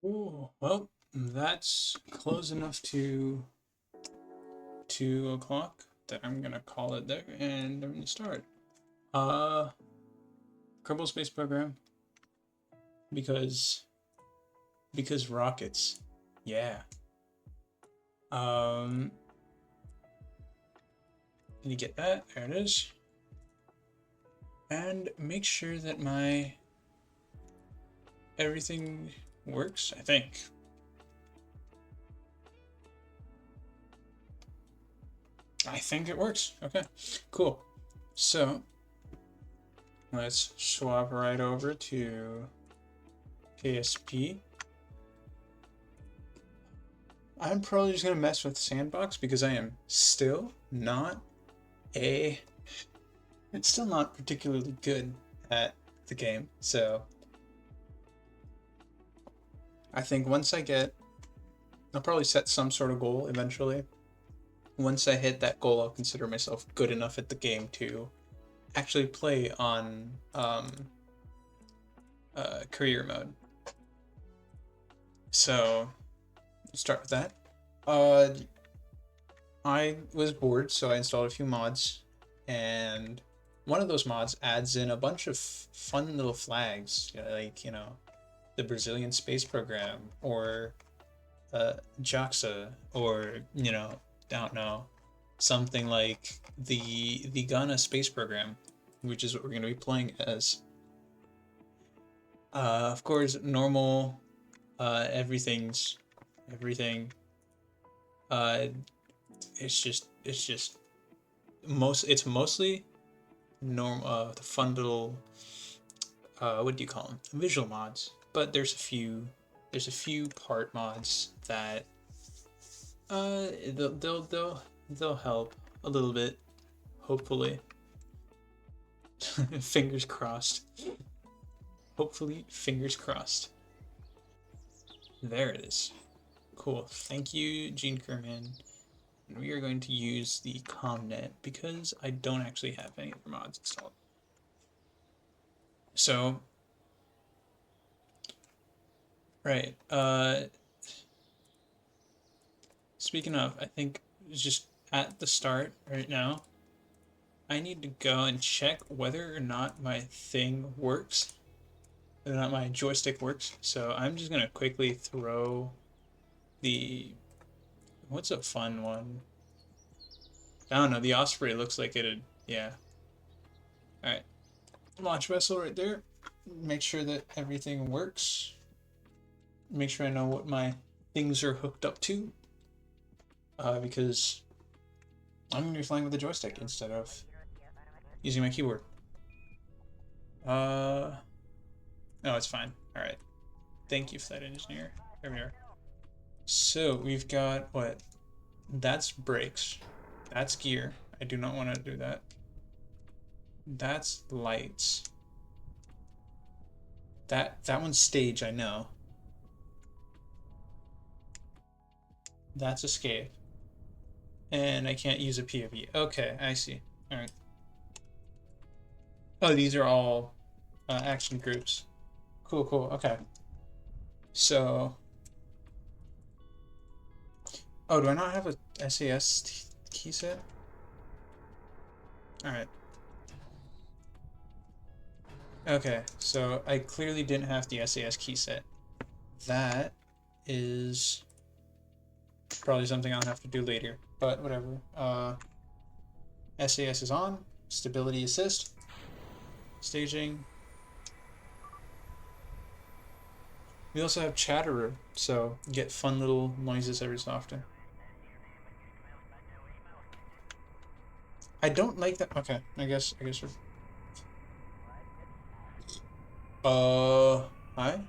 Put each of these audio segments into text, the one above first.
Ooh, well, that's close enough to 2 o'clock that I'm gonna call it there, and I'm gonna start. Kerbal Space Program, because rockets, yeah. Let me get that. There it is, and make sure that my everything works. I think. I think it works. Okay, cool. So let's swap right over to KSP. I'm probably just gonna mess with Sandbox because I am still not a it's still not particularly good at the game. So I think once I'll probably set some sort of goal eventually. Once I hit that goal, I'll consider myself good enough at the game to actually play on career mode. So start with that. I was bored, so I installed a few mods, and one of those mods adds in a bunch of fun little flags, like, the Brazilian space program, or JAXA, or, don't know, something like the Ghana space program, which is what we're going to be playing as. Of course, normal, everything. It's mostly the fun little, what do you call them? Visual mods. But there's a few part mods that they'll help a little bit, hopefully. Fingers crossed. Hopefully, fingers crossed. There it is. Cool. Thank you, Gene Kerman. And we are going to use the ComNet because I don't actually have any other mods installed. So, right. Speaking of, I think just at the start right now, I need to go and check whether or not my thing works, whether or not my joystick works. So I'm just gonna quickly throw what's a fun one? I don't know, the Osprey looks like it'd, yeah. Alright, launch vessel right there. Make sure that everything works. Make sure I know what my things are hooked up to. Because I'm gonna be flying with a joystick instead of using my keyboard. No, it's fine. Alright. Thank you, Flight Engineer. There we are. So we've got what? That's brakes. That's gear. I do not want to do that. That's lights. That one's stage, I know. That's escape. And I can't use a POV. Okay, I see. Alright. Oh, these are all action groups. Cool, cool. Okay. So... Oh, do I not have a SAS key set? Alright. Okay, so I clearly didn't have the SAS key set. That is probably something I'll have to do later, but whatever. SAS is on. Stability assist. Staging. We also have Chatterer, so get fun little noises every so often. I don't like that. Okay, I guess we're... Hi?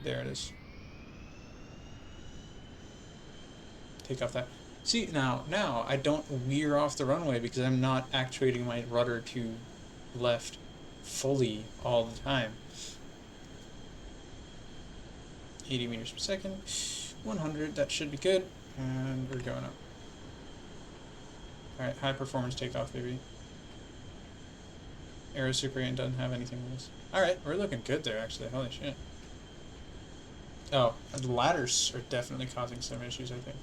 There it is. Take off that. See, now I don't veer off the runway because I'm not actuating my rudder to left fully all the time. 80 meters per second. 100, that should be good. And we're going up. Alright, high performance takeoff, baby. Aero Super 8 doesn't have anything with this. Alright, we're looking good there, actually. Holy shit. Oh, the ladders are definitely causing some issues, I think.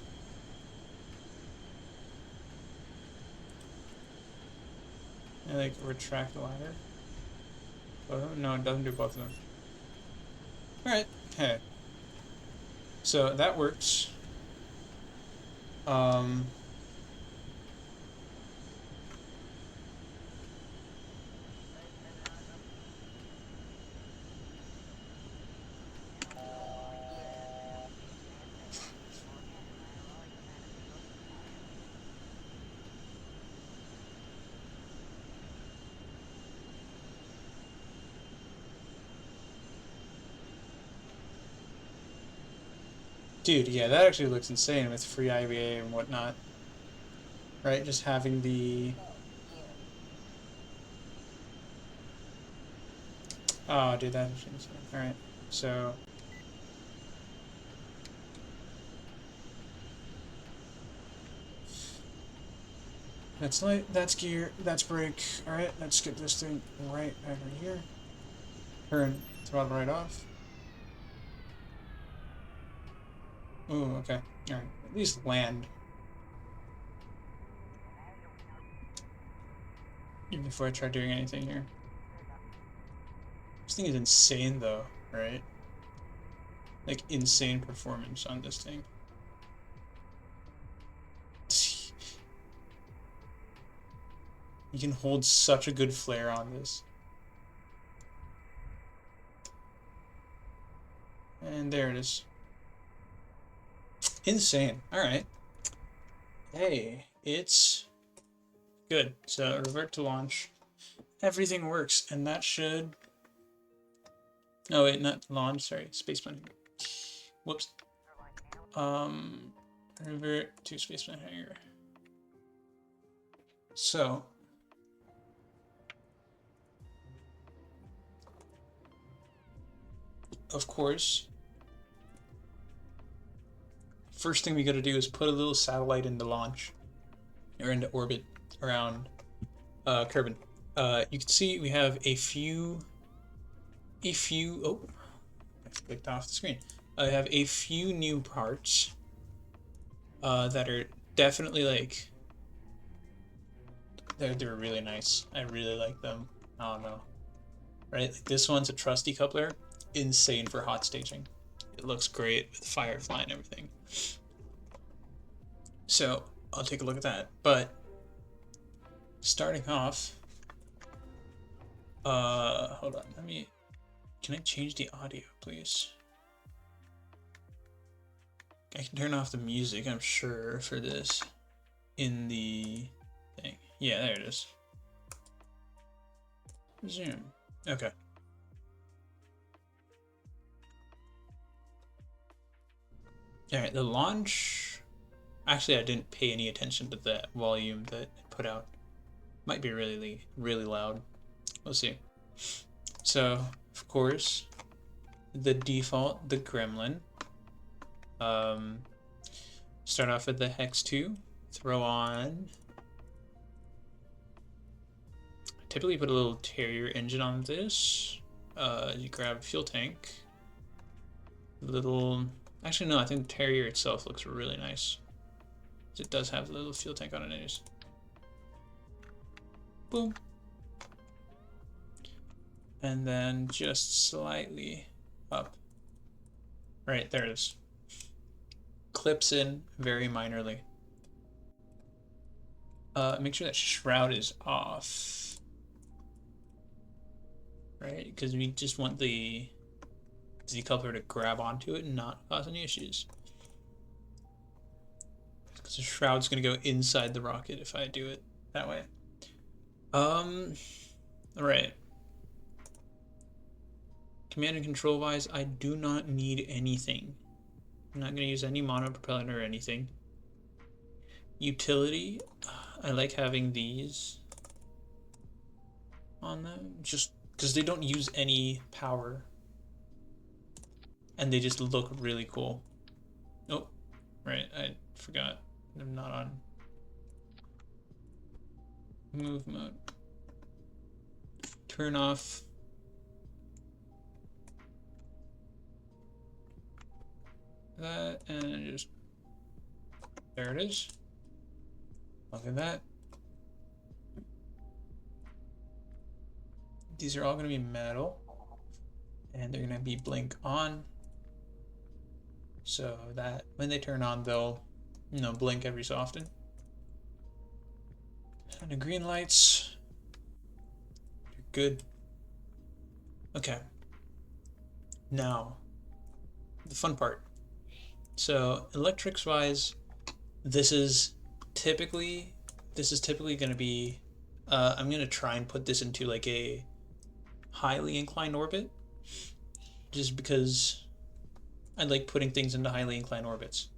I like retract the ladder. Both of them? No, it doesn't do both of them. Alright, hey. So that works. Dude, yeah, that actually looks insane with free IVA and whatnot. Right? Just having the... Oh, dude, that's insane. Alright, so... That's light, that's gear, that's brake. Alright, let's get this thing right over here. Turn throttle right off. Ooh, okay. Alright, at least land. Even before I try doing anything here. This thing is insane though, right? Like, insane performance on this thing. You can hold such a good flare on this. And there it is. Insane. Alright. Hey, it's good. So revert to launch. Everything works, and that should... Oh wait, not launch, sorry, spaceman. Whoops. Revert to spaceman hangar. So... Of course, first thing we gotta do is put a little satellite into launch, or into orbit around Kerbal. You can see we have a few, oh, I clicked off the screen. I have a few new parts that are definitely like, they're really nice. I really like them. I don't know. Right, like this one's a truss decoupler. Insane for hot staging. It looks great with Firefly and everything. So I'll take a look at that. But starting off, hold on, can I change the audio, please? I can turn off the music, I'm sure, for this in the thing. Yeah, there it is. Zoom. Okay. Alright, the launch... Actually, I didn't pay any attention to that volume that it put out. Might be really, really loud. We'll see. So, of course, the default, the Gremlin. Start off with the Hex 2. Throw on... Typically put a little Terrier engine on this. You grab a fuel tank. Little... Actually, no, I think the Terrier itself looks really nice. It does have a little fuel tank on it anyways. Boom. And then just slightly up. Right, there it is. Clips in very minorly. Make sure that shroud is off. Right, because we just want the decoupler to grab onto it and not cause any issues. Because the shroud's gonna go inside the rocket if I do it that way. Alright. Command and control wise, I do not need anything. I'm not gonna use any monopropeller or anything. Utility, I like having these on them, just because they don't use any power. And they just look really cool. Oh, right, I forgot. I'm not on move mode. Turn off. That, and just, there it is. Look at that. These are all gonna be metal. And they're gonna be blink on. So that when they turn on, they'll, you know, blink every so often. And the green lights. You're good. Okay. Now, the fun part. So electrics wise, this is typically going to be, I'm going to try and put this into like a highly inclined orbit, just because I like putting things into highly inclined orbits.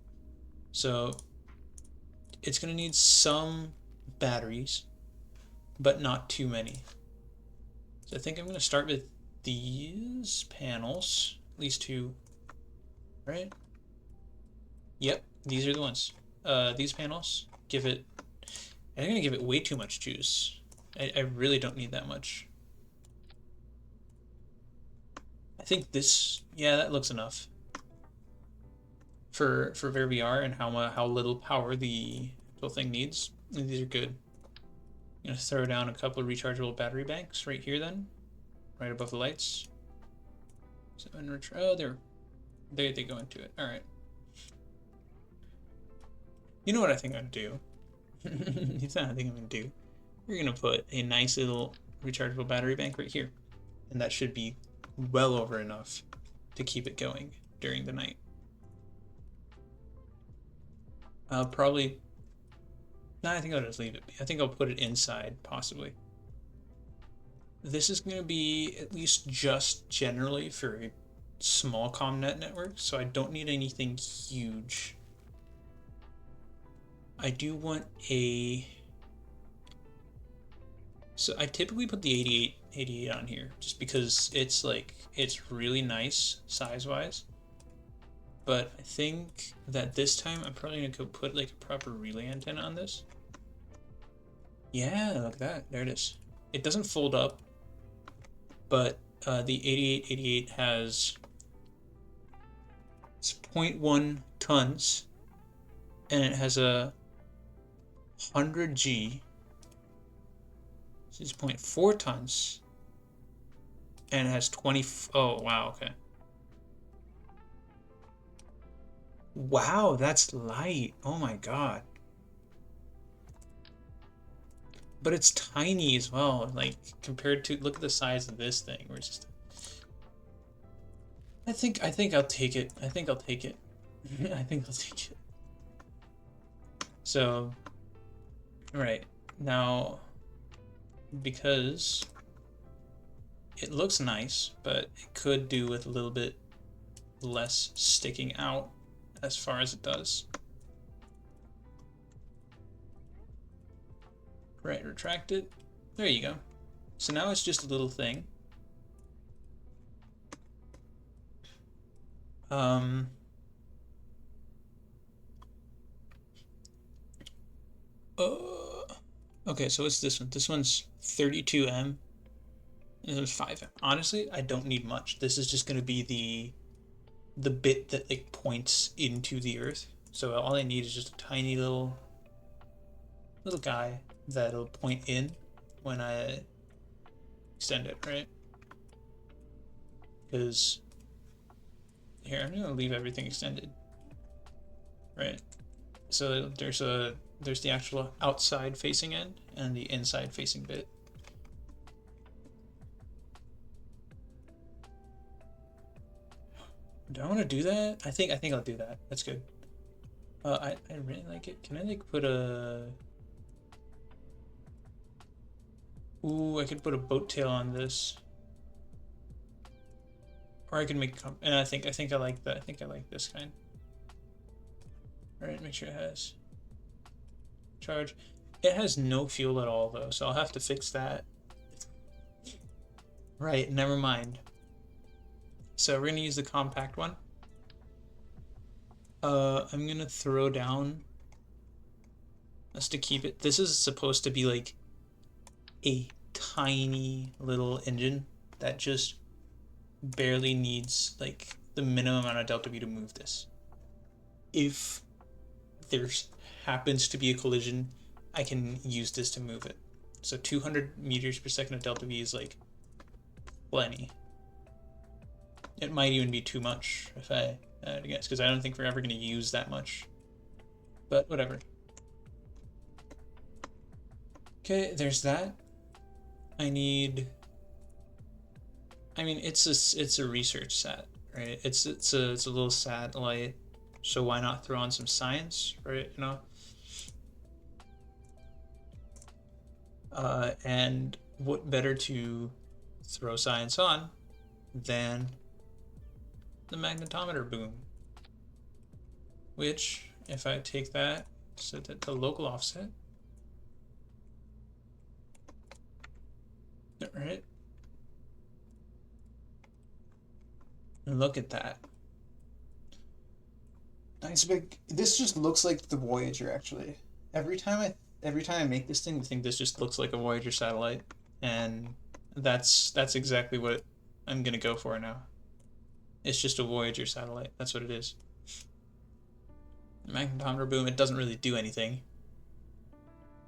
So it's going to need some batteries, but not too many. So I think I'm going to start with these panels, at least two, right? Yep, these are the ones. These panels give it, I'm going to give it way too much juice. I really don't need that much. I think this, yeah, that looks enough for where we are and how little power the whole thing needs. And these are good. I'm gonna throw down a couple of rechargeable battery banks right here then, right above the lights. So oh, there they go into it. All right. You know what I think I'd do? It's not what I think I'm gonna do. We're gonna put a nice little rechargeable battery bank right here, and that should be well over enough to keep it going during the night. I'll probably, no, I think I'll just leave it. I think I'll put it inside, possibly. This is going to be at least just generally for a small ComNet network, so I don't need anything huge. I do want a... So I typically put the 88 on here, just because it's like, it's really nice size-wise. But I think that this time I'm probably gonna go put like a proper relay antenna on this. Yeah, look at that. There it is. It doesn't fold up, but the 8888 has, it's 0.1 tons, and it has a 100G. This is 0.4 tons, and it has 20. Oh wow, okay. Wow, that's light. Oh my god. But it's tiny as well, like compared to, look at the size of this thing. Where it's just, I think I'll take it. I think I'll take it. I think I'll take it. So, right now, because it looks nice, but it could do with a little bit less sticking out as far as it does. Right, retract it. There you go. So now it's just a little thing. Okay, so what's this one? This one's 32M. This one's 5M. Honestly, I don't need much. This is just going to be the bit that like points into the earth. So all I need is just a tiny little guy that'll point in when I extend it, right? Because here, I'm gonna leave everything extended, right? So there's the actual outside facing end and the inside facing bit. Do I want to do that? I think I'll do that. That's good. I really like it. Can I like put a... Ooh, I could put a boat tail on this. Or I can make, and I think I like that. I think I like this kind. All right, make sure it has charge. It has no fuel at all though, so I'll have to fix that. Right, never mind. So we're gonna use the compact one. I'm gonna throw down, just to keep it. This is supposed to be like a tiny little engine that just barely needs like the minimum amount of delta V to move this. If there happens to be a collision, I can use this to move it. So 200 meters per second of delta V is like plenty. It might even be too much if I had to guess, because I don't think we're ever going to use that much. But whatever. Okay, there's that. I mean, it's a research sat, right? It's a little satellite, so why not throw on some science, right? You know. And what better to throw science on than the magnetometer boom, which if I take that, set that to local offset, right? And look at that. Nice big. This just looks like the Voyager actually. Every time I make this thing, I think this just looks like a Voyager satellite, and that's exactly what I'm gonna go for now. It's just a Voyager satellite. That's what it is. The magnetometer boom. It doesn't really do anything.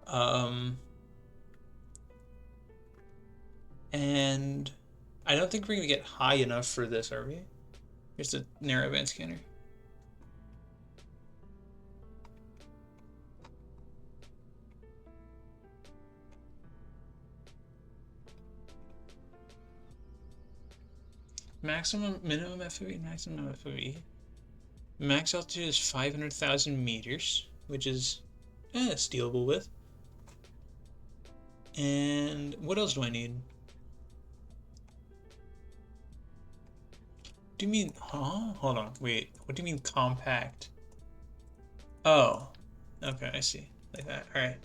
And I don't think we're gonna get high enough for this, are we? Here's the narrowband scanner. Maximum, minimum FOV, maximum FOV. Max altitude is 500,000 meters, which is it's dealable with. And what else do I need? Do you mean, huh? Hold on, wait. What do you mean compact? Oh, okay, I see. Like that. All right.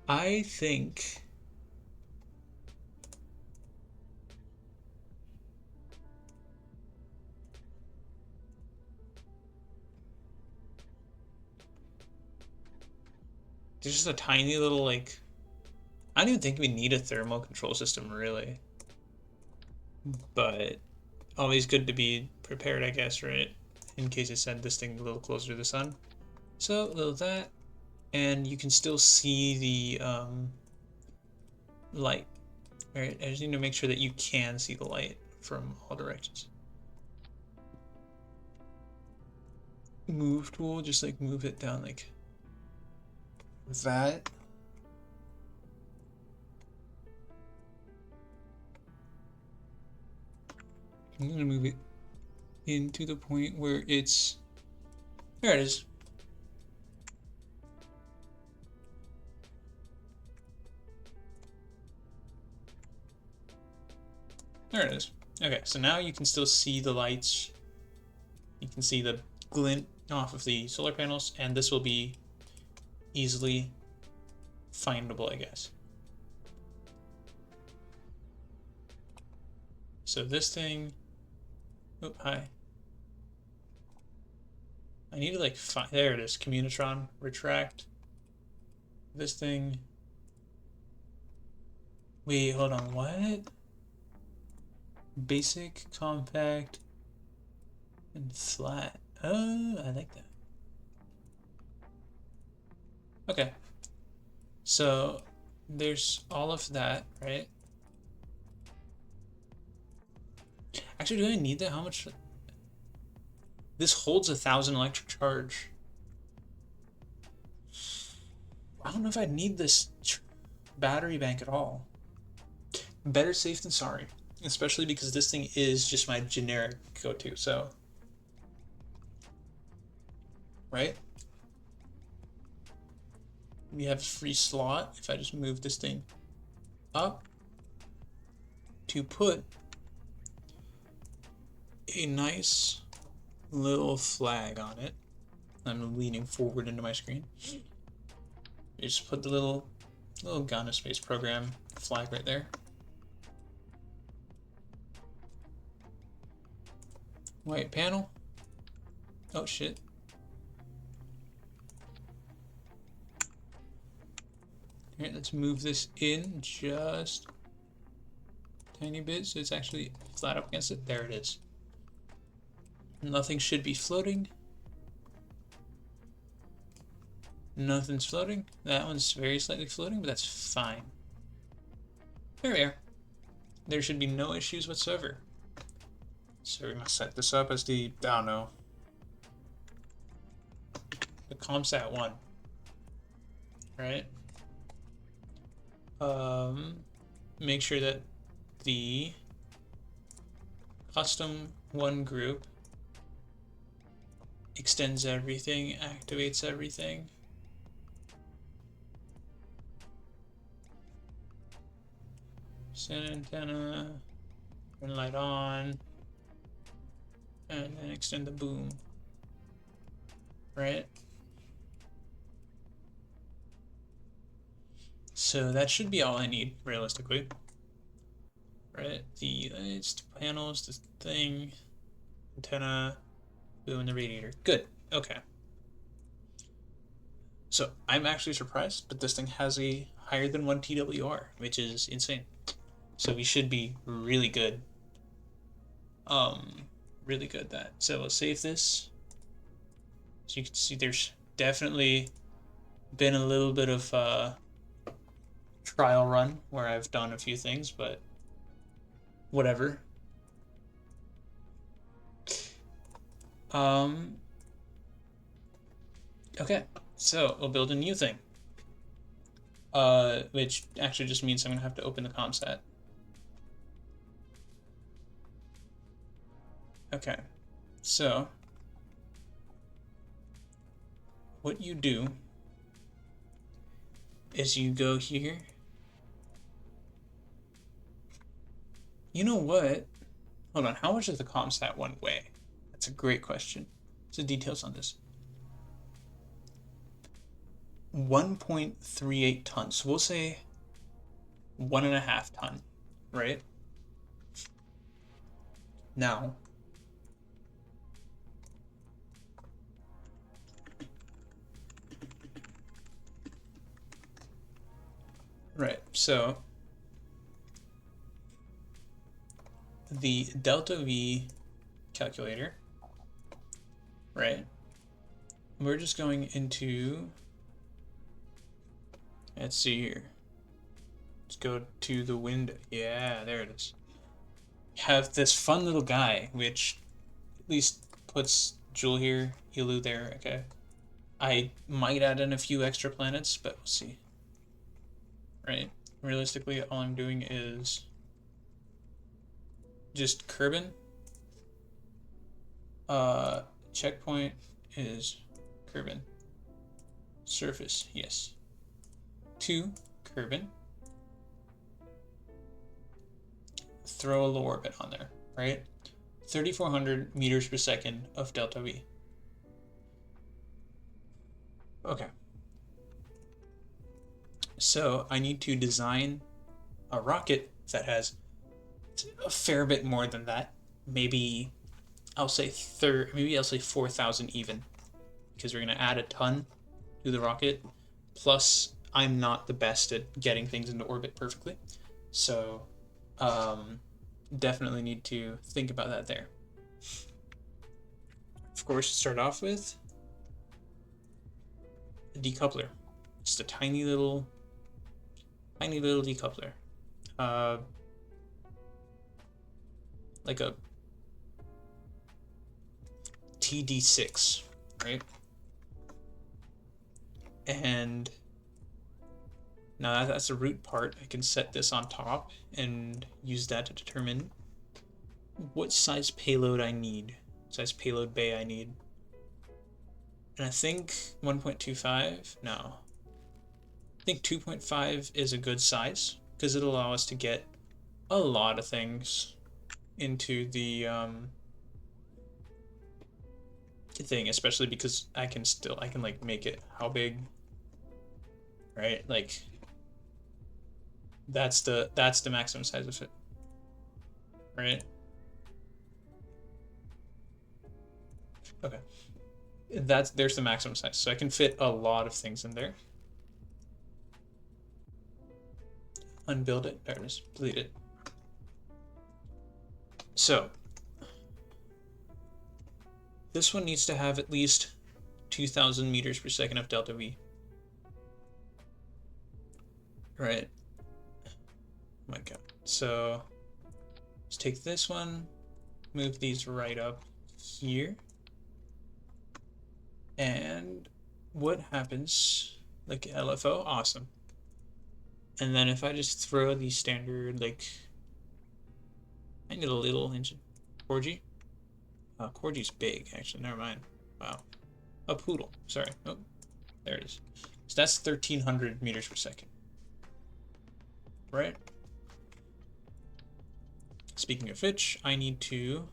I think. There's just a tiny little, like, I don't even think we need a thermal control system, really. But always good to be prepared, I guess, right? In case I send this thing a little closer to the sun. So, a little of that. And you can still see the light, right? I just need to make sure that you can see the light from all directions. Move tool, just like move it down like that. I'm gonna move it into the point where it's, there it is. There it is. Okay, so now you can still see the lights. You can see the glint off of the solar panels, and this will be easily findable, I guess. So this thing, oh, hi. I need to like find, there it is, Communitron, retract. This thing, wait, hold on, what? Basic, compact, and flat. Oh, I like that. Okay. So there's all of that, right? Actually, do I need that? How much? This holds 1,000 electric charge. I don't know if I need this battery bank at all. Better safe than sorry, especially because this thing is just my generic go-to, so. Right? We have a free slot if I just move this thing up to put a nice little flag on it. I'm leaning forward into my screen. You just put the little Ghana Space Program flag right there. White panel. Oh shit. All right, let's move this in just a tiny bit so it's actually flat up against it. There it is. Nothing should be floating. Nothing's floating. That one's very slightly floating, but that's fine. There we are. There should be no issues whatsoever. So we're gonna set this up as the, I don't know, the ComSat 1, right? Make sure that the custom 1 group extends everything, activates everything. Send antenna, turn light on. and then extend the boom, right? So that should be all I need, realistically. Right, the lights, the panels, the thing, antenna, boom, and the radiator. Good, okay. So I'm actually surprised, but this thing has a higher than 1 TWR, which is insane. So we should be really good. Really good that. So we'll save this. So you can see there's definitely been a little bit of trial run where I've done a few things, but whatever. Okay, so we'll build a new thing. Which actually just means I'm gonna have to open the ComSat. Okay, so what you do is you go here. You know what? Hold on, how much does the ComSat one weigh? That's a great question. What's the details on this? 1.38 tons. So we'll say 1.5 ton, right? Now, right, so the delta V calculator, right? We're just going into, let's see here. Let's go to the window. Yeah, there it is. Have this fun little guy, which at least puts Jewel here, Elu there, okay. I might add in a few extra planets, but we'll see. Right? Realistically, all I'm doing is just Kerbin. Checkpoint is Kerbin. Surface, yes. 2 Kerbin. Throw a low orbit on there, right? 3,400 meters per second of delta V. Okay. So I need to design a rocket that has a fair bit more than that. Maybe I'll say 4,000 even, because we're gonna add a ton to the rocket. Plus, I'm not the best at getting things into orbit perfectly, so definitely need to think about that there. Of course, start off with a decoupler, just a tiny little decoupler, like a TD6, right? And now that's the root part. I can set this on top and use that to determine what size payload I need, size payload bay I need. And I think 1.25, no. I think 2.5 is a good size because it'll allow us to get a lot of things into the thing, especially because I can like make it how big, right? Like that's the maximum size of it, right? Okay, there's the maximum size, so I can fit a lot of things in there. Unbuild it, there it is, delete it. So this one needs to have at least 2,000 meters per second of delta V. Right. Oh my god. So let's take this one, move these right up here. And what happens? Like LFO, awesome. And then if I just throw the standard, like, I need a little engine. Corgi? Corgi's big, actually, never mind. Wow. A poodle, sorry. Oh, there it is. So that's 1,300 meters per second. Right? Speaking of which, I need to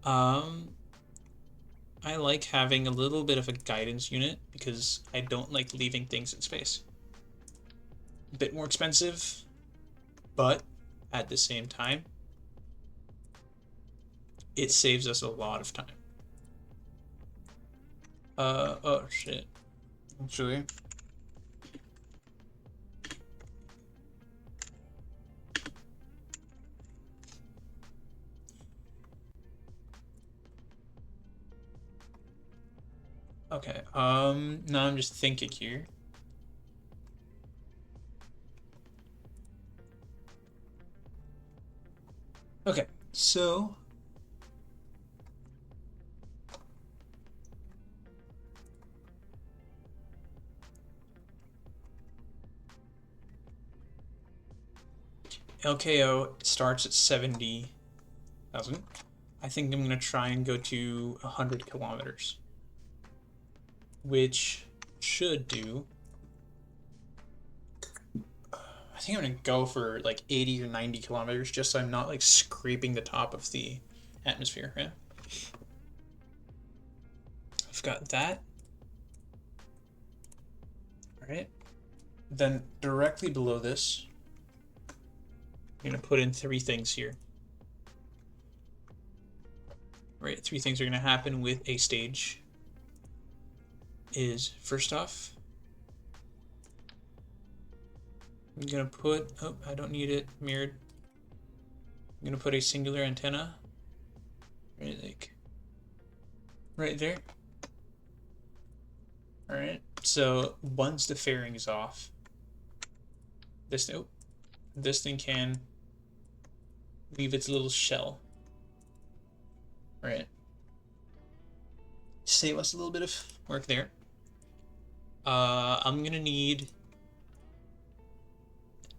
Um, I like having a little bit of a guidance unit because I don't like leaving things in space. A bit more expensive, but at the same time, it saves us a lot of time. Oh shit. Actually, okay. Now I'm just thinking here. Okay, so LKO starts at 70,000. I think I'm gonna try and go to 100 kilometers, which should do. I think I'm gonna go for like 80 or 90 kilometers just so I'm not like scraping the top of the atmosphere. Yeah, I've got that. All right. Then directly below this, I'm gonna put in three things here. Right, three things are gonna happen with a stage. Is first off, I'm gonna put, oh, I don't need it mirrored. I'm gonna put a singular antenna, right, like right there. All right, so once the fairing is off, this, oh, this thing can leave its little shell, right? Save us a little bit of work there. I'm gonna need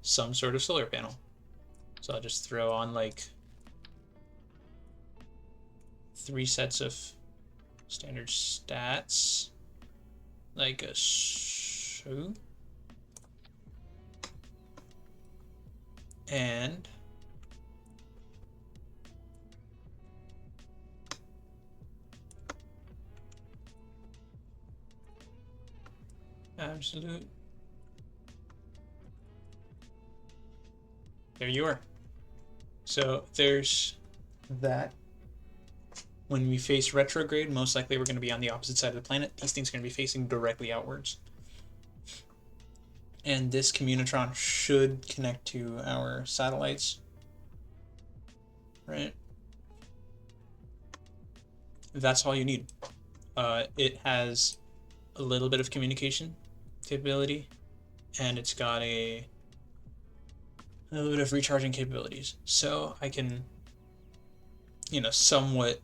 some sort of solar panel. So I'll just throw on like 3 sets of standard stats, like a shoe, and absolute. There you are. So there's that. When we face retrograde, most likely we're going to be on the opposite side of the planet. These things are going to be facing directly outwards. And this communitron should connect to our satellites, right? That's all you need. It has a little bit of communication capability, and it's got a little bit of recharging capabilities. So I can, somewhat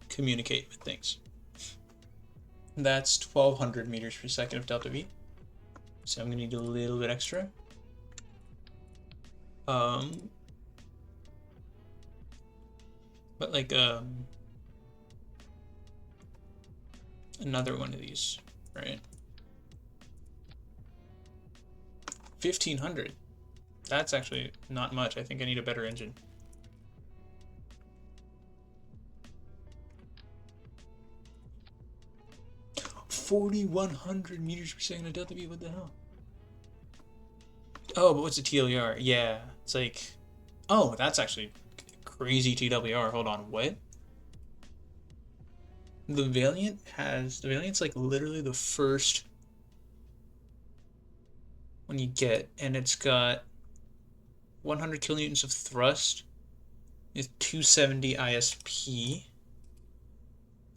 communicate with things. That's 1200 meters per second of delta V. So I'm gonna need a little bit extra. But like another one of these, right? 1500. That's actually not much. I think I need a better engine. $4,100 meters per second of delta V. What the hell? Oh, but what's a TLER? Yeah, it's like, oh, that's actually crazy TWR. Hold on, what? The Valiant's like literally the first one you get, and it's got 100 kilonewtons of thrust with 270 ISP.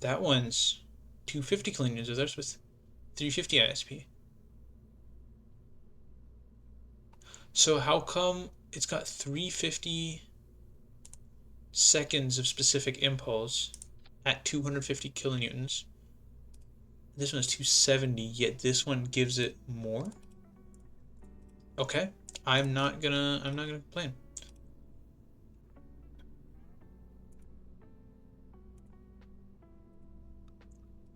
That one's 250 kilonewtons of thrust with 350 ISP. So how come it's got 350 seconds of specific impulse at 250 kilonewtons? This one's 270, yet this one gives it more? Okay, I'm not gonna complain.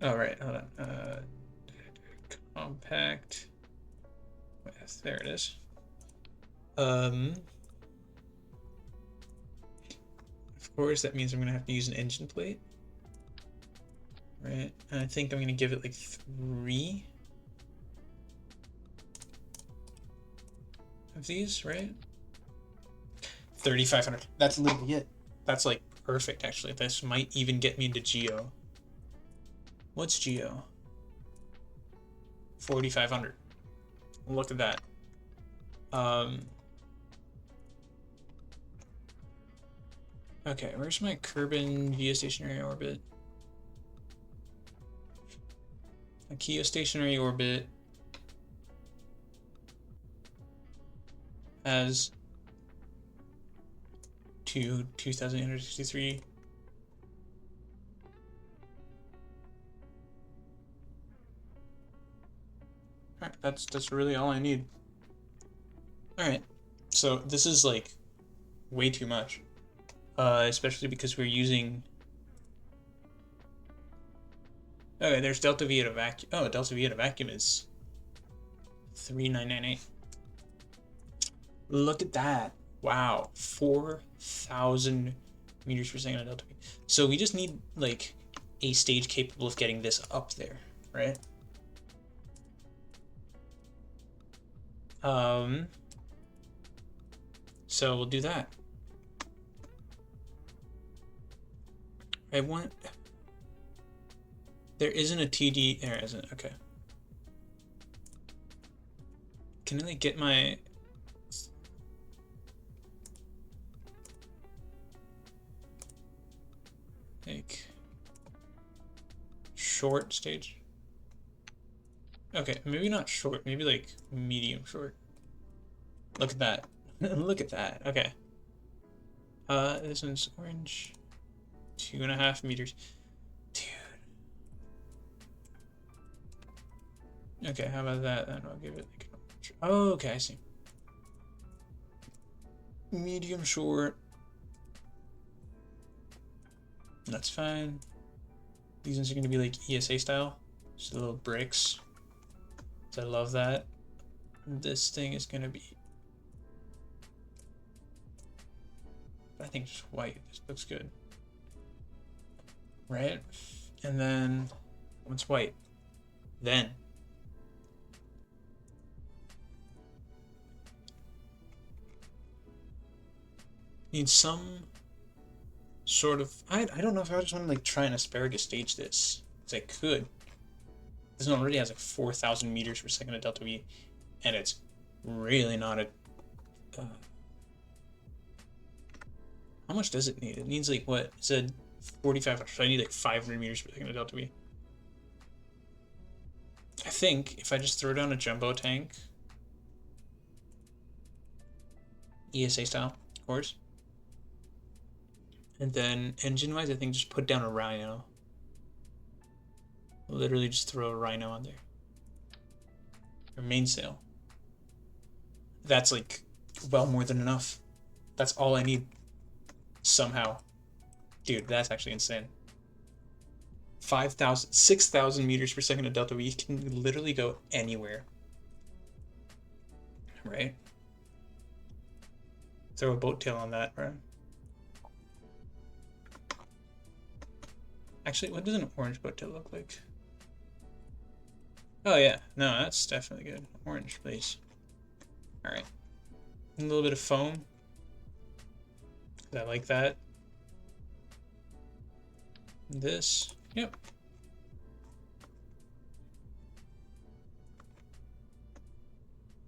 All right, hold on. Compact. Yes, there it is. I've course, that means I'm gonna have to use an engine plate. Right, and I think I'm gonna give it like 3 of these, right? 3,500. That's literally it. That's like perfect, actually. This might even get me into Geo. What's Geo? 4,500. Look at that. Okay, where's my Kerbal geostationary orbit? A geostationary orbit has 2,863. Alright, that's really all I need. Alright, so this is like way too much. Especially because we're using... Okay, there's delta V at a vacuum. Oh, delta V at a vacuum is 3,998. Look at that. Wow, 4,000 meters per second on delta V. So we just need like a stage capable of getting this up there, right? So we'll do that. I want... There isn't a TD... There isn't, okay. Can I like get my... like... short stage? Okay, maybe not short, maybe like medium short. Look at that. Look at that, okay. This one's orange. 2.5 meters. Dude. Okay, how about that? Then I'll give it like... Oh, okay, I see. Medium short. That's fine. These ones are going to be like ESA style. Just little bricks. So I love that. This thing is going to be... I think just white. This looks good. Right? And then... What's white? Then... Need some sort of... I don't know if I just want to like try and asparagus stage this. Because I could. This one already has like 4,000 meters per second of delta V. And it's really not a... how much does it need? It needs like what? It said 45. So I need like 500 meters per second of delta V. I think if I just throw down a jumbo tank... ESA style, of course. And then engine-wise, I think just put down a Rhino. Literally just throw a Rhino on there. Or mainsail. That's like well more than enough. That's all I need. Somehow. Dude, that's actually insane. 5,000, 6,000 meters per second of delta V can literally go anywhere. Right? Throw a boat tail on that, right? Actually, what does an orange boat tail look like? Oh yeah, no, that's definitely good. Orange, please. Alright. A little bit of foam. I like that. This, yep.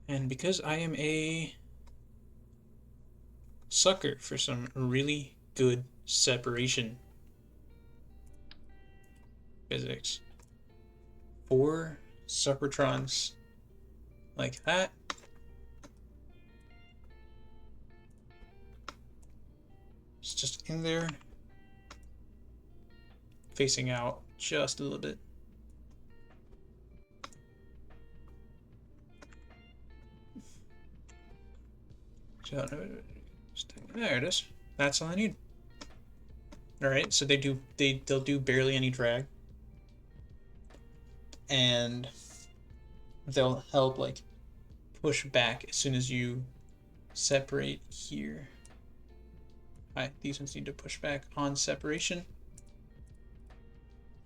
And because I am a sucker for some really good separation physics, 4 Supertrons like that. It's just in there, facing out just a little bit. So, there it is. That's all I need. All right, so they'll do barely any drag, and they'll help like push back as soon as you separate here. Hi, these ones need to push back on separation.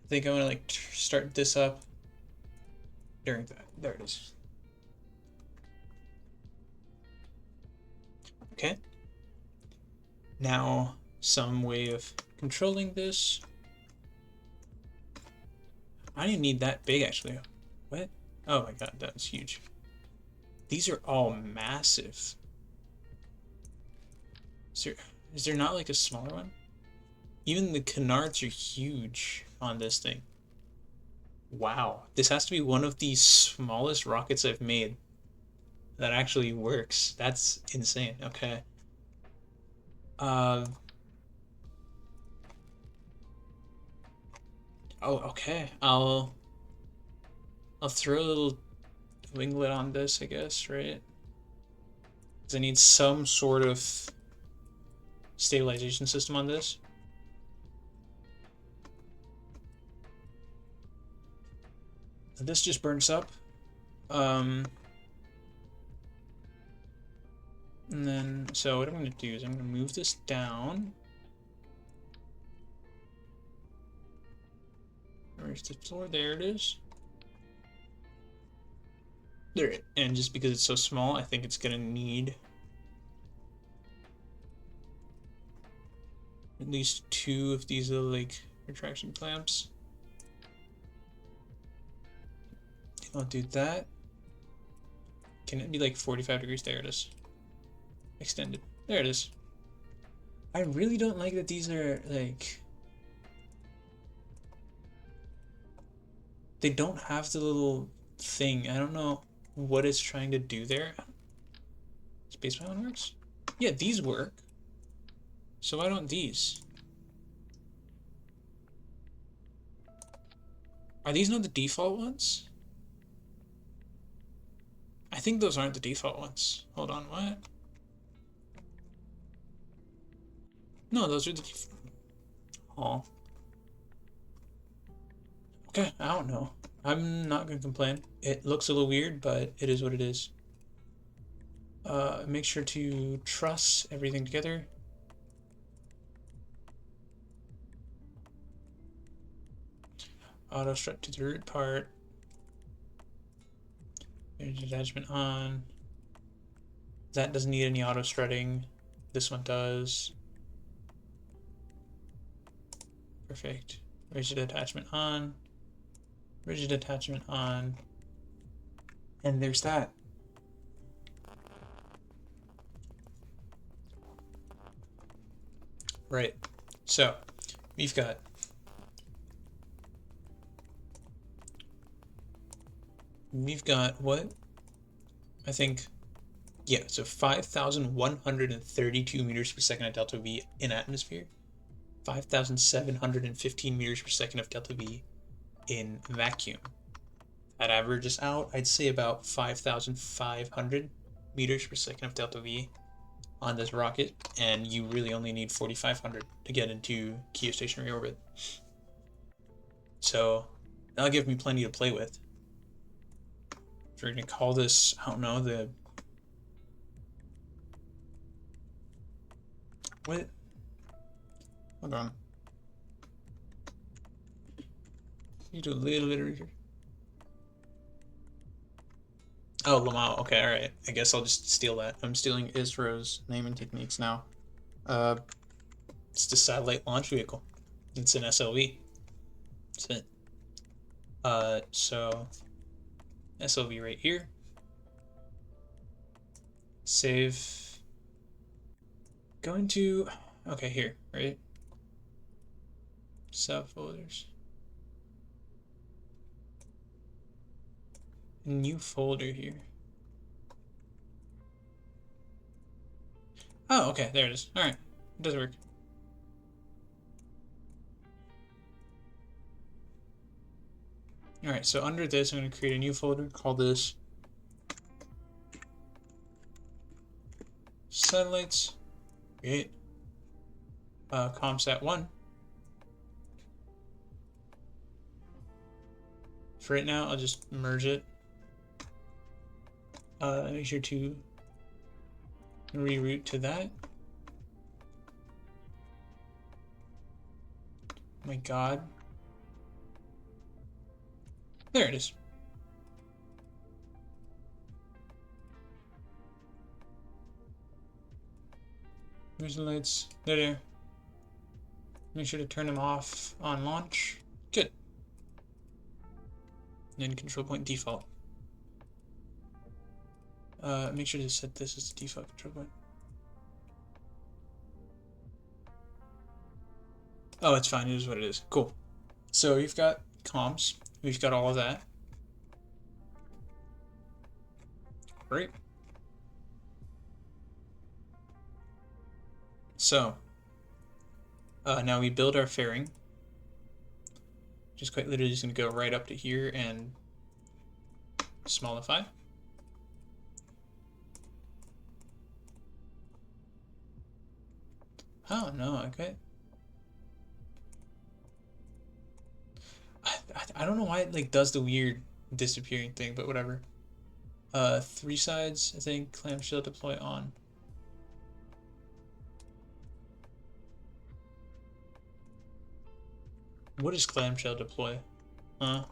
I think I want to like start this up during that. There it is. Okay. Now some way of controlling this. I don't even need that big actually. What? Oh my god, that's huge. These are all massive. Is there not like a smaller one? Even the canards are huge on this thing. Wow, this has to be one of the smallest rockets I've made that actually works. That's insane. Okay. Oh, okay. I'll throw a little winglet on this, I guess, right? Because I need some sort of stabilization system on this. This just burns up. And then, so what I'm going to do is I'm going to move this down. Where's the floor? There it is. There, and just because it's so small, I think it's going to need at least 2 of these little like retraction clamps. I'll do that. Can it be like 45 degrees? There it is. Extended. There it is. I really don't like that these are like... They don't have the little thing. I don't know what it's trying to do there. Space one works? Yeah, these work. So why don't these? Are these not the default ones? I think those aren't the default ones. Hold on, what? No, those are the default. Oh. Okay, I don't know. I'm not gonna complain. It looks a little weird, but it is what it is. Make sure to truss everything together. Auto strut to the root part. There's attachment on. That doesn't need any auto strutting. This one does. Perfect. Rigid attachment on. Rigid attachment on. And there's that. Right. So we've got what? I think, yeah, so 5,132 meters per second of delta V in atmosphere, 5,715 meters per second of delta V in vacuum. That averages out, I'd say about 5,500 meters per second of delta V on this rocket, and you really only need 4,500 to get into geostationary orbit. So that'll give me plenty to play with. So we're gonna call this, I don't know, the... What? Hold on. You do a little bit of research. Oh, Lamau. Okay, alright. I guess I'll just steal that. I'm stealing ISRO's naming techniques now. It's the satellite launch vehicle. It's an SLV. That's it. So SLV right here. Save. Going to, okay, here, right? Subfolders. New folder here. Oh, okay, there it is. All right, it does work. All right, so under this, I'm going to create a new folder, call this satellites, create ComSat 1. For right now, I'll just merge it. Make sure to reroute to that. My God. There it is. Where's the lights? There. Make sure to turn them off on launch. Good. And then control point default. Make sure to set this as the default control point. Oh, it's fine. It is what it is. Cool. So we've got comms. We've got all of that. Great. So now we build our fairing. Just quite literally just going to go right up to here and smallify. Oh, no, okay. I don't know why it like does the weird disappearing thing, but whatever. 3 sides, I think, clamshell deploy on. What is clamshell deploy? Huh?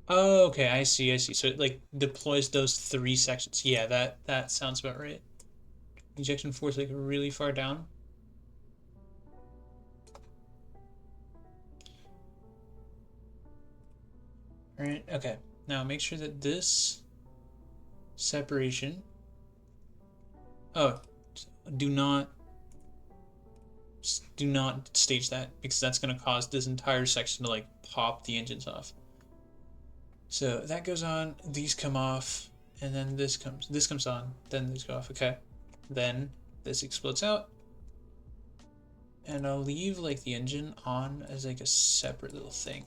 Oh, okay, I see, I see. So it like deploys those 3 sections. Yeah, that sounds about right. Ejection force like really far down. Alright, okay. Now make sure that this separation. Oh, do not stage that because that's going to cause this entire section to like pop the engines off. So that goes on, these come off, and then this comes on, then these go off. Okay, then this explodes out, and I'll leave like the engine on as like a separate little thing,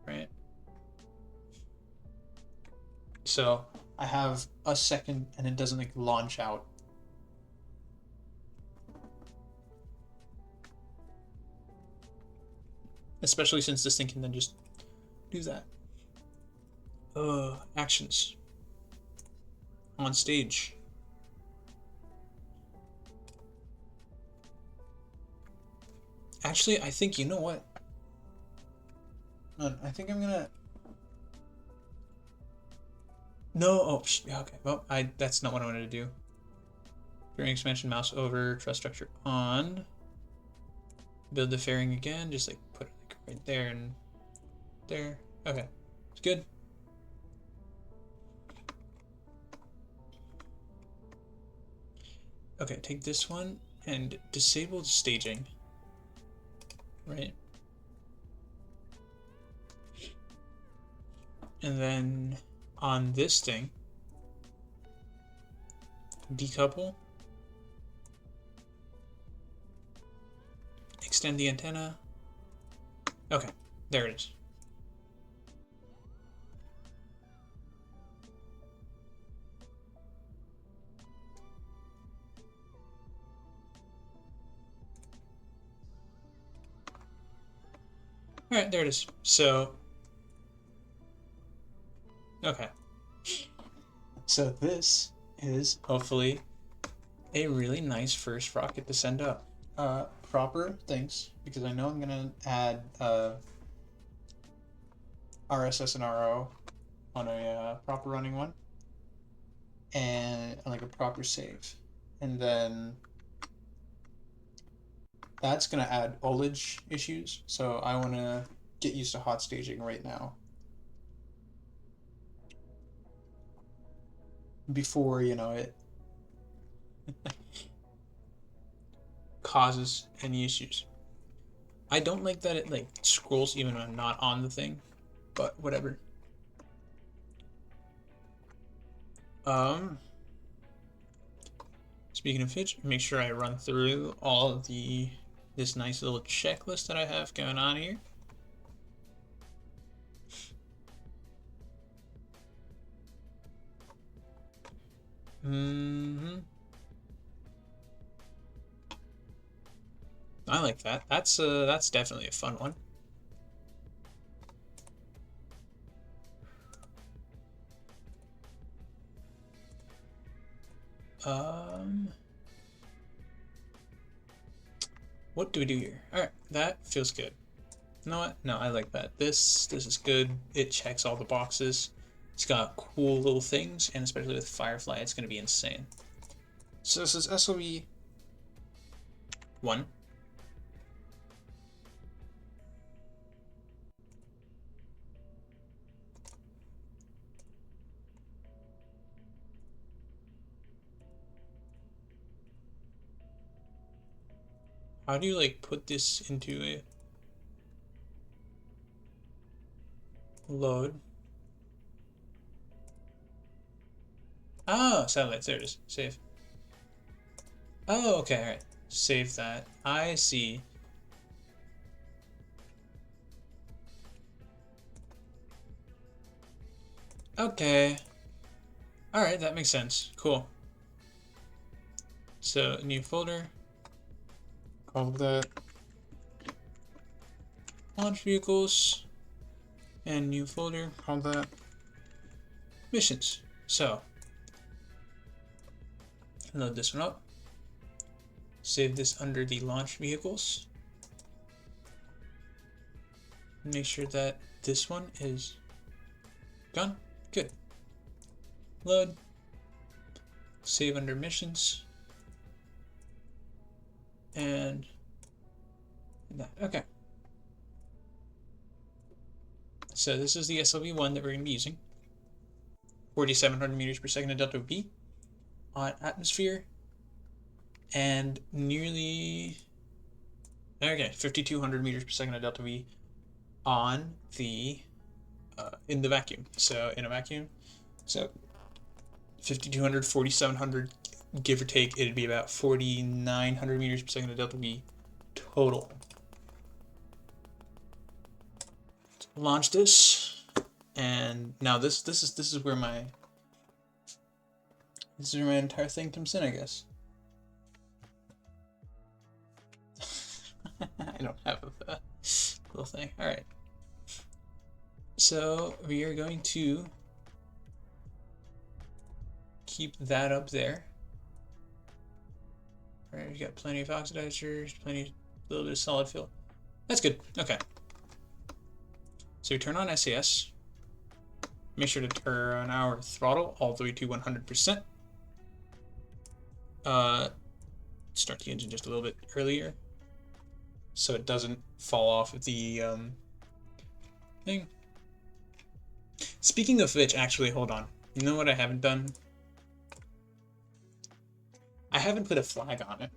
right? So I have a second and it doesn't like launch out. Especially since this thing can then just do that. Actions. On stage. Actually, I think, you know what? I think I'm gonna... No, oh, okay, well, that's not what I wanted to do. Fairing expansion, mouse over, truss structure on. Build the fairing again, just like put it like right there and there. Okay, it's good. Okay, take this one and disable staging, right? And then on this thing, decouple, extend the antenna. Okay, there it is. All right, there it is. So, okay. So this is hopefully a really nice first rocket to send up. Proper things, because I know I'm gonna add RSS and RO on a proper running one, and like a proper save, and then that's gonna add ullage issues. So I want to get used to hot staging right now, before you know it causes any issues. I don't like that it like scrolls even when I'm not on the thing, but whatever. Speaking of which, make sure I run through all of this nice little checklist that I have going on here. Mm-hmm. I like that. That's definitely a fun one. Um, what do we do here? All right, that feels good. You know what? No, I like that. This is good. It checks all the boxes. It's got cool little things, and especially with Firefly, it's gonna be insane. So this is SOE 1. How do you like put this into a load? Oh, satellites. There it is. Save. Oh, okay. All right. Save that. I see. Okay. All right, that makes sense. Cool. So, new folder. Call that launch vehicles. And new folder. Call that missions. So, load this one up. Save this under the launch vehicles. Make sure that this one is gone. Good. Load. Save under missions. And that. Okay. So this is the SLV-1 that we're going to be using. 4,700 meters per second of delta V on atmosphere. And nearly, okay, 5,200 meters per second of delta V on the, in the vacuum. So in a vacuum, so 5,200, 4,700, give or take, it'd be about 4,900 meters per second of delta V total. Let's launch this, and now this is where my entire thing comes in, I guess. I don't have a little thing. All right. So we are going to keep that up there. All right, we got plenty of oxidizers, a little bit of solid fill. That's good. Okay. So we turn on SAS. Make sure to turn our throttle all the way to 100%. Start the engine just a little bit earlier, so it doesn't fall off of the thing. Speaking of which, actually, hold on. You know what I haven't done? I haven't put a flag on it.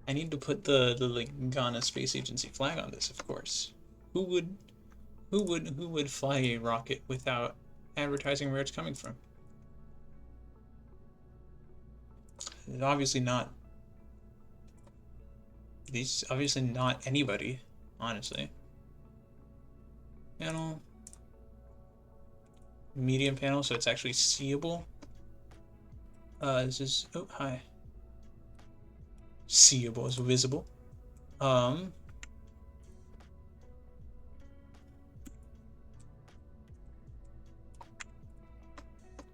I need to put the like Ghana Space Agency flag on this, of course. Who would fly a rocket without advertising where it's coming from? It's obviously not. These obviously not anybody, honestly. Panel. Medium panel, so it's actually seeable. This is, oh, hi. Seeable is visible.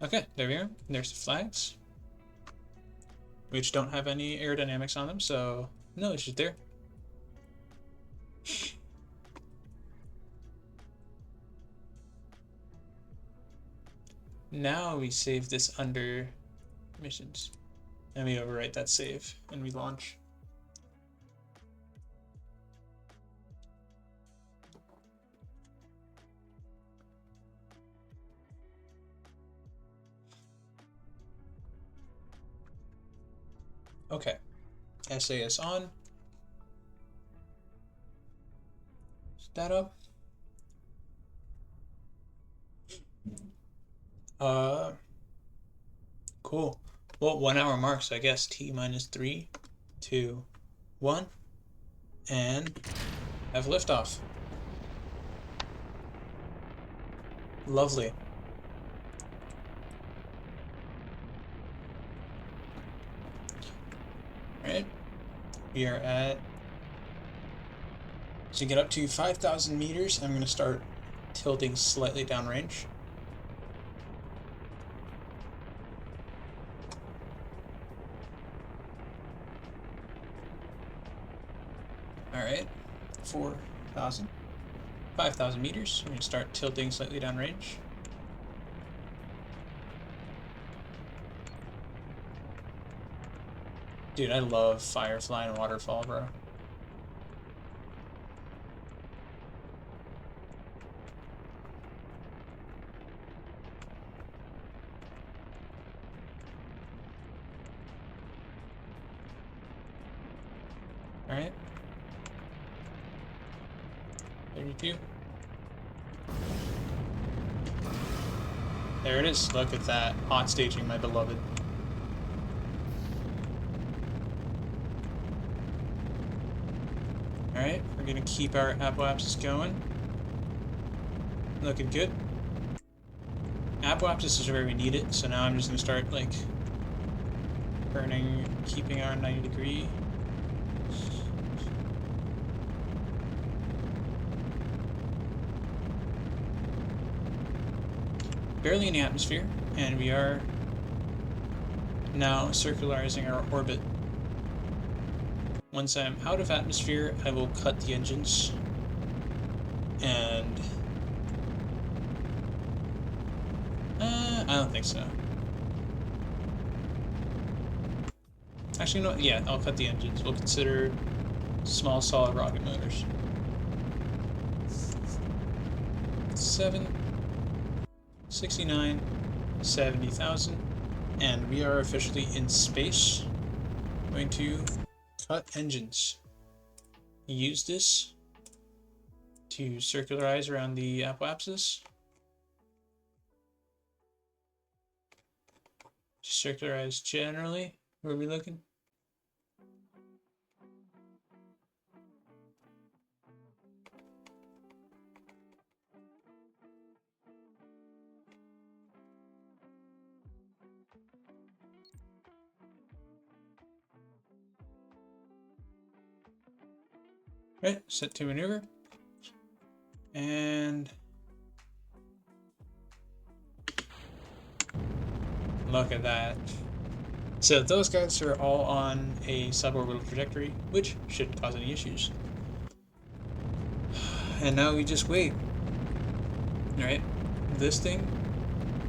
Okay, there we are. There's the flags, which don't have any aerodynamics on them, so no issues there. Now we save this under missions, and we overwrite that save, and we launch. Okay, SAS on. Set that up. Cool. Well, 1 hour mark, so I guess T minus 3, 2, 1, and have liftoff. Lovely. Alright, we are at, to get up to 5,000 meters, I'm going to start tilting slightly downrange. Alright, 4,000. 5,000 meters. I'm going to start tilting slightly downrange. Dude, I love Firefly and Waterfall, bro. Alright. 32. There it is. Look at that. Hot staging, my beloved. Alright, we're gonna keep our apoapsis going. Looking good. Apoapsis is where we need it, so now I'm just gonna start, like, burning, keeping our 90 degree. Barely in the atmosphere, and we are now circularizing our orbit. Once I'm out of atmosphere, I will cut the engines, and I don't think so. Actually, no, yeah, I'll cut the engines. We'll consider small solid rocket motors. 69, 70,000, and we are officially in space. I'm going to cut engines. Use this to circularize around the apoapsis. Circularize generally. Where are we looking? Right, set to maneuver. And look at that. So those guys are all on a suborbital trajectory, which shouldn't cause any issues. And now we just wait. Alright, this thing,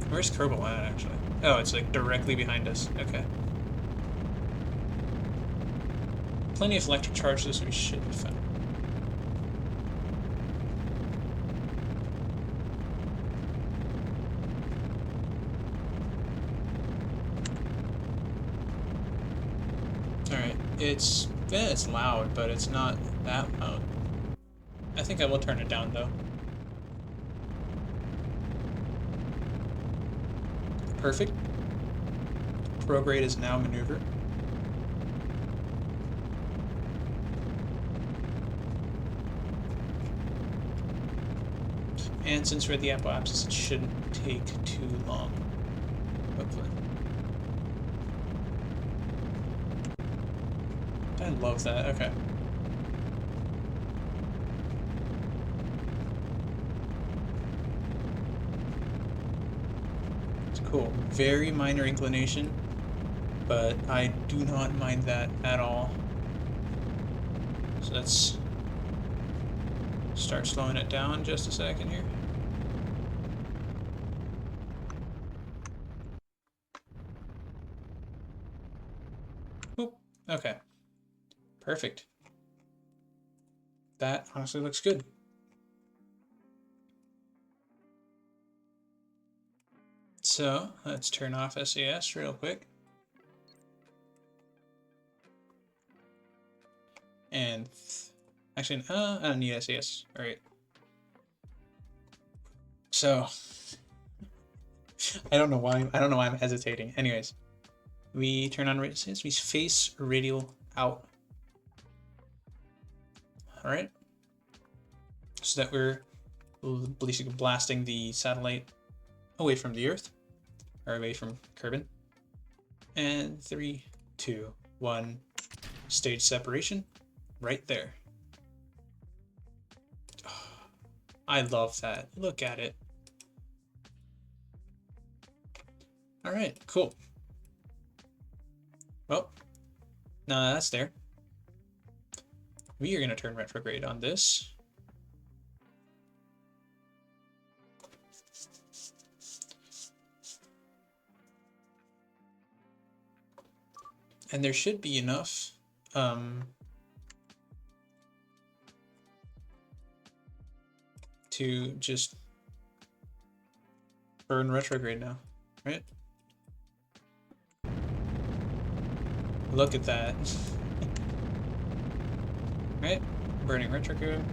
where's Kerbal at actually? Oh, it's like directly behind us. Okay. Plenty of electric charge, so we should be fine. Alright, it's loud, but it's not that loud. I think I will turn it down though. Perfect. Prograde is now maneuver. And since we're at the apoapsis, it shouldn't take too long. Hopefully. I love that. Okay. It's cool. Very minor inclination, but I do not mind that at all. So let's start slowing it down just a second here. Oop. Okay. Perfect. That honestly looks good. So let's turn off SAS real quick. And actually, I don't need SAS. All right. So I don't know why I'm hesitating. Anyways, we turn on SAS. We face radial out. All right. So that we're basically blasting the satellite away from the Earth, or away from Kerbal. And 3, 2, 1. Stage separation, right there. I love that. Look at it. All right, cool. Well, now that's there. We are going to turn retrograde on this. And there should be enough to just burn retrograde now, right? Look at that. Right? Burning retrograde.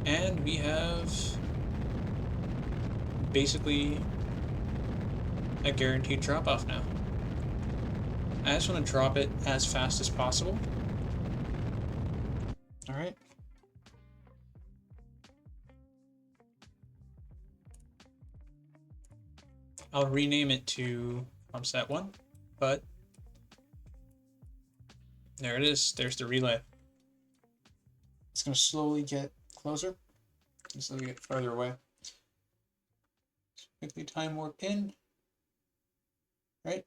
And we have basically a guaranteed drop off now. I just want to drop it as fast as possible. All right. I'll rename it to set 1, but there it is. There's the relay. It's going to slowly get closer. It's going to get farther away. Quickly time warp in. Right?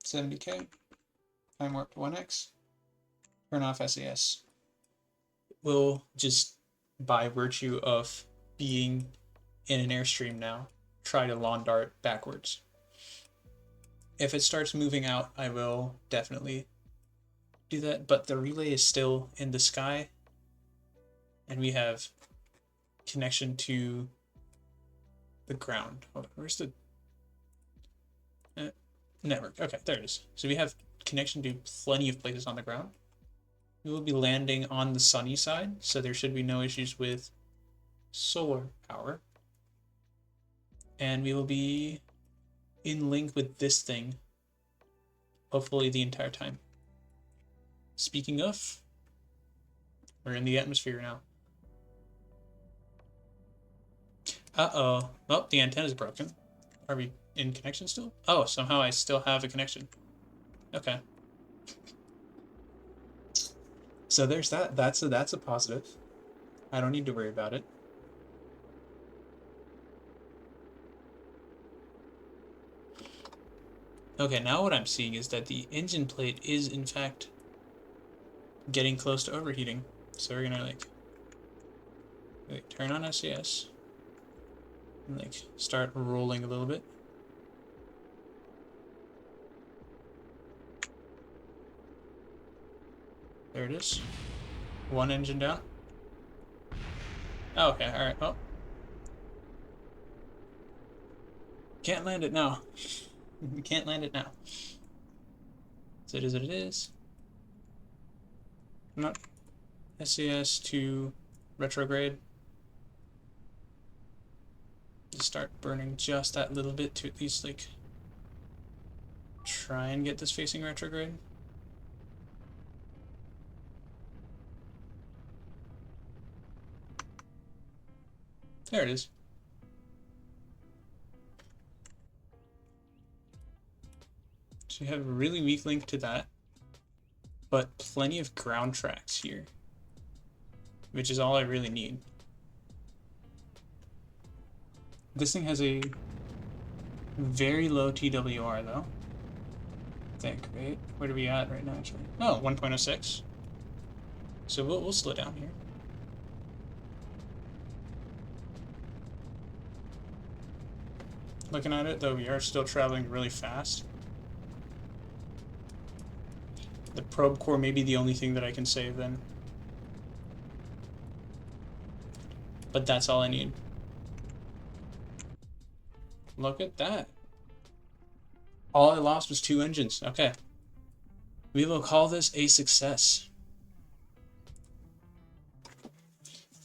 70K. Time warp to 1x. Turn off SAS. We'll just, by virtue of being in an airstream now, try to lawn dart backwards. If it starts moving out, I will definitely do that, but the relay is still in the sky, and we have connection to the ground. Hold on, where's the network? Okay, there it is. So we have connection to plenty of places on the ground. We will be landing on the sunny side, so there should be no issues with solar power. And we will be in link with this thing, hopefully the entire time. Speaking of, we're in the atmosphere now. Uh-oh. Oh, the antenna's broken. Are we in connection still? Oh, somehow I still have a connection. Okay. So there's that. That's a positive. I don't need to worry about it. Okay, now what I'm seeing is that the engine plate is in fact getting close to overheating. So we're gonna like turn on SAS and like start rolling a little bit. There it is. One engine down. Oh, okay, alright, well. Can't land it now. We can't land it now. So it is what it is. Not SAS to retrograde. Just start burning just that little bit to at least like try and get this facing retrograde. There it is. So you have a really weak link to that, but plenty of ground tracks here, which is all I really need. This thing has a very low TWR though, I think, right? Where are we at right now actually? Oh, 1.06. So we'll slow down here. Looking at it though, we are still traveling really fast. The probe core may be the only thing that I can save then. But that's all I need. Look at that. All I lost was 2 engines. Okay. We will call this a success.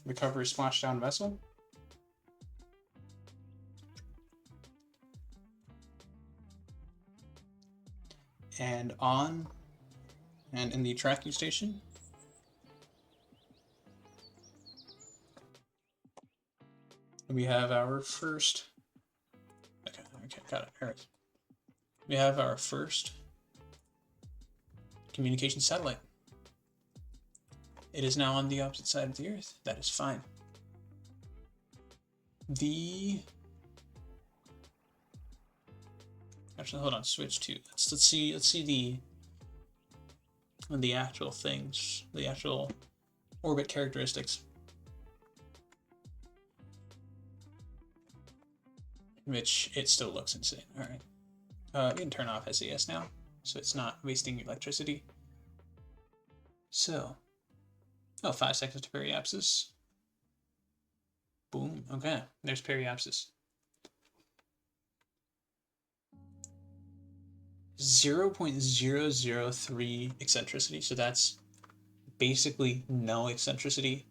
Recovery splashdown vessel. And on and in the tracking station, we have our first. Okay, got it. All right. We have our first communication satellite. It is now on the opposite side of the Earth. That is fine. Actually, hold on. Switch to let's see the actual things, the actual orbit characteristics. Which it still looks insane. All right, we can turn off SAS now, so it's not wasting electricity. So, 5 seconds to periapsis. Boom. Okay, there's periapsis. 0.003 eccentricity, so that's basically no eccentricity,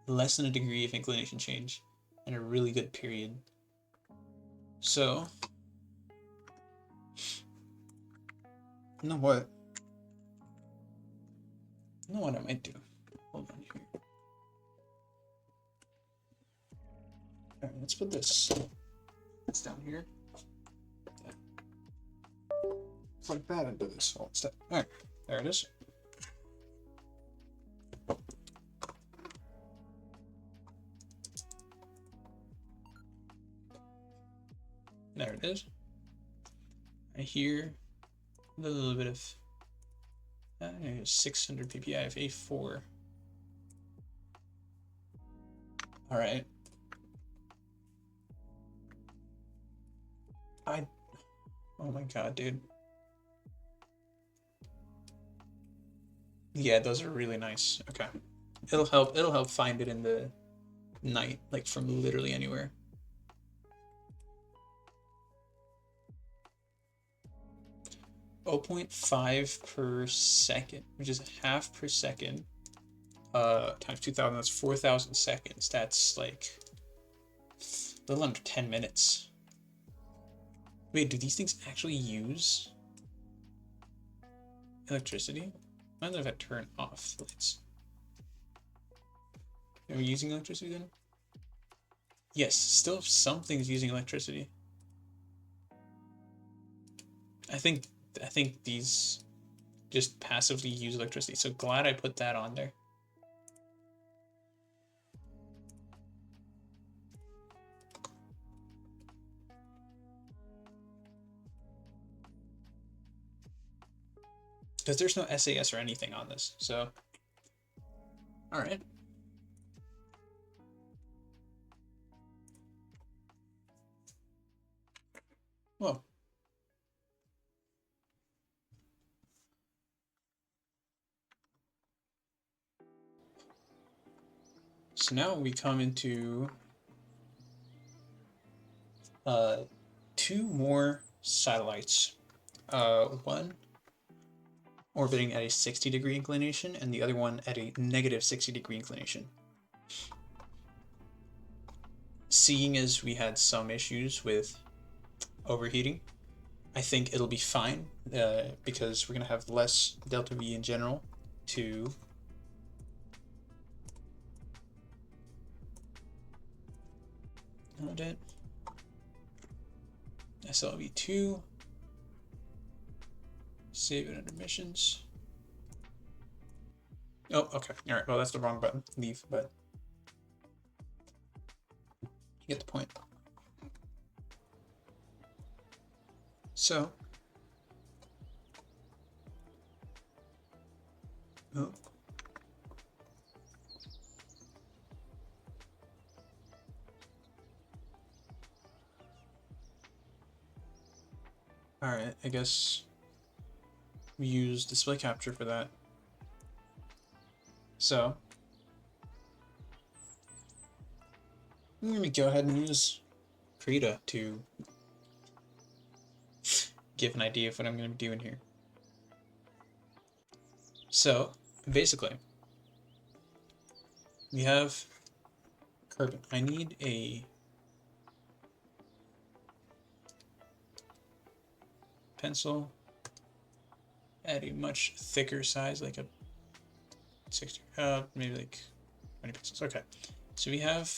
less than a degree of inclination change, and a really good period. So, you know what? You know what I might do? Hold on here. All right, let's put this down here. It's like that into this whole step. All right, there it is. There it is. I hear a little bit of 600 ppi of A4. All right. Oh my god, dude. Yeah, those are really nice. Okay. It'll help find it in the night, like from literally anywhere. Oh, 0.5 per second, which is half per second, times 2,000, that's 4,000 seconds. That's like a little under 10 minutes. Wait, do these things actually use electricity? I wonder if I turn off the lights. Are we using electricity then? Yes, still something's using electricity. I think these just passively use electricity. So glad I put that on there. Because there's no SAS or anything on this, so all right. Well, so now we come into 2 more satellites. One orbiting at a 60-degree inclination, and the other one at a negative 60-degree inclination. Seeing as we had some issues with overheating, I think it'll be fine, because we're going to have less delta V in general to it. SLV2. Save it under missions. Oh, okay. All right. Well, that's the wrong button. Leave, but you get the point. So, oh. All right. I guess we use display capture for that. So I'm going to go ahead and use Krita to give an idea of what I'm going to be doing here. So basically, we have Kerbal. I need a pencil at a much thicker size, like a 60, maybe like 20 pixels. Okay, so we have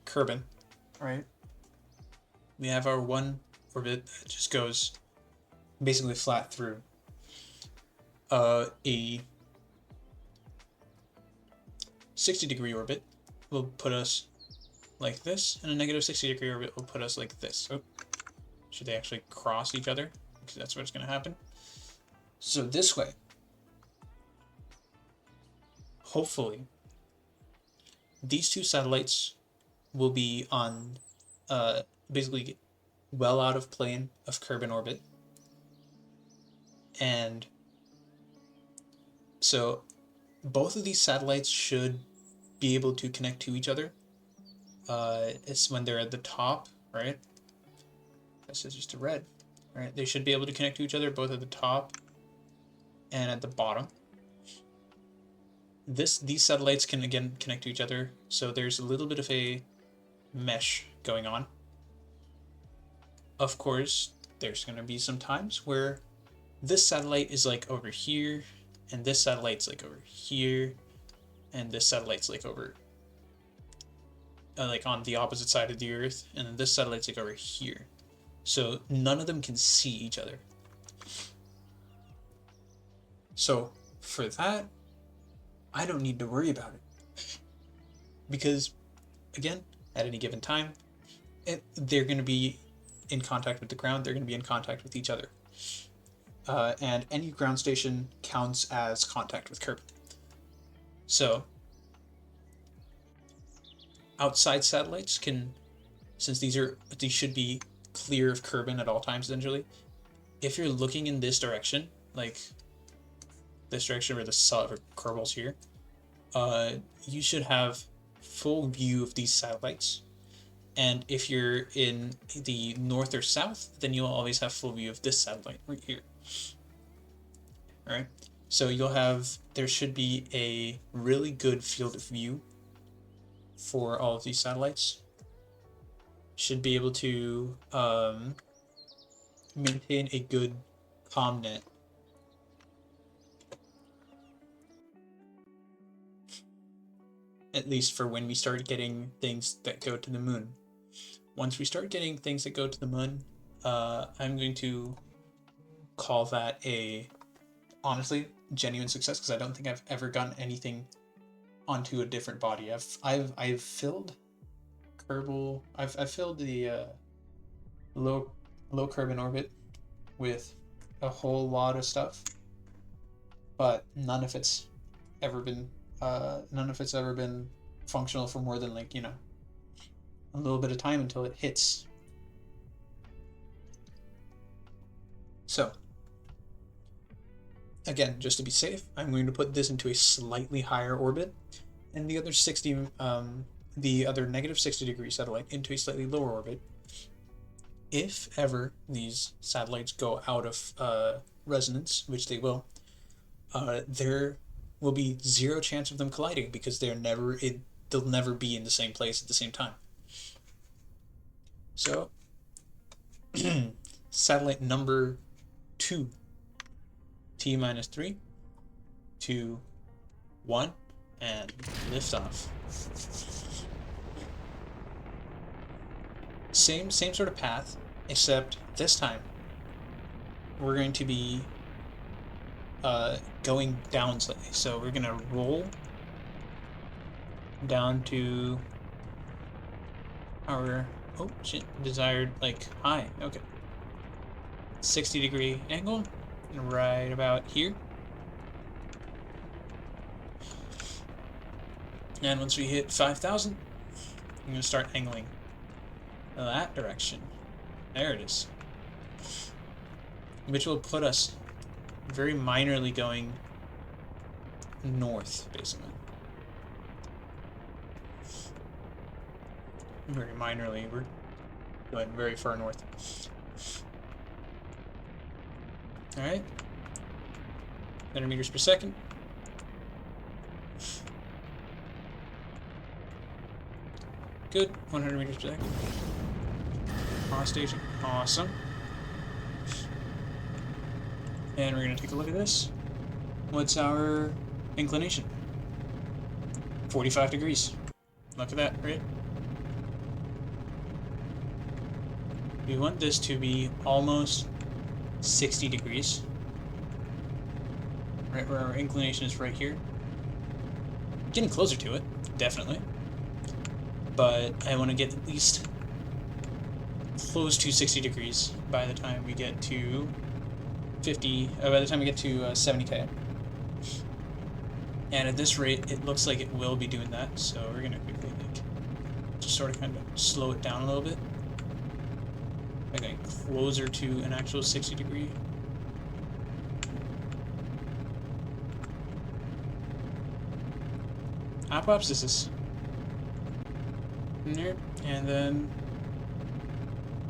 Kerbal, right? We have our one orbit that just goes basically flat through. a 60-degree orbit will put us like this, and a negative 60-degree orbit will put us like this. Oh, should they actually cross each other? Because that's what's going to happen. So this way, hopefully, these two satellites will be on basically well out of plane of Kerbal orbit. And so both of these satellites should be able to connect to each other. It's when they're at the top, right? This is just a red, right? They should be able to connect to each other both at the top and at the bottom. These satellites can again connect to each other, so there's a little bit of a mesh going on. Of course, there's going to be some times where this satellite is like over here, and this satellite's like over here, and this satellite's like over like on the opposite side of the Earth, and then this satellite's like over here. So none of them can see each other. So for that, I don't need to worry about it. Because, again, at any given time, they're going to be in contact with the ground, they're going to be in contact with each other. And any ground station counts as contact with Kerbal. So, outside satellites can, since these should be clear of Kerbal at all times essentially, if you're looking in this direction, like this direction where the Kerbal's here, you should have full view of these satellites. And if you're in the north or south, then you'll always have full view of this satellite right here. All right, so there should be a really good field of view for all of these satellites. Should be able to maintain a good comm net. At least for when we start getting things that go to the moon. Once we start getting things that go to the moon, I'm going to call that a, honestly, genuine success, because I don't think I've ever gotten anything onto a different body. I've filled Kerbal. I've filled the low Kerbal orbit with a whole lot of stuff, but none of it's ever been functional for more than, like, you know, a little bit of time until it hits. So again, just to be safe, I'm going to put this into a slightly higher orbit, and the other negative 60-degree satellite into a slightly lower orbit. If ever these satellites go out of resonance, which they will, there will be zero chance of them colliding, because they'll never be in the same place at the same time. So satellite number 2, T-3, 2, 1, and liftoff. Same sort of path, except this time we're going to be going down slightly. So we're gonna roll down to our desired, like, high. Okay, 60-degree angle, right about here. And once we hit 5,000, I'm gonna start angling that direction. There it is. Which will put us very minorly going north, basically. Very minorly, we're going very far north. Alright. 100 meters per second. Good, 100 meters per second. Cross station, awesome. And we're gonna take a look at this. What's our inclination? 45 degrees. Look at that, right? We want this to be almost 60 degrees. right where our inclination is right here. Getting closer to it, definitely. But I want to get at least close to 60 degrees by the time we get to 50, by the time we get to 70K. And at this rate, it looks like it will be doing that, so we're gonna quickly just sort of kind of slow it down a little bit. By getting closer to an actual 60 degree. Apoptosis. There, and then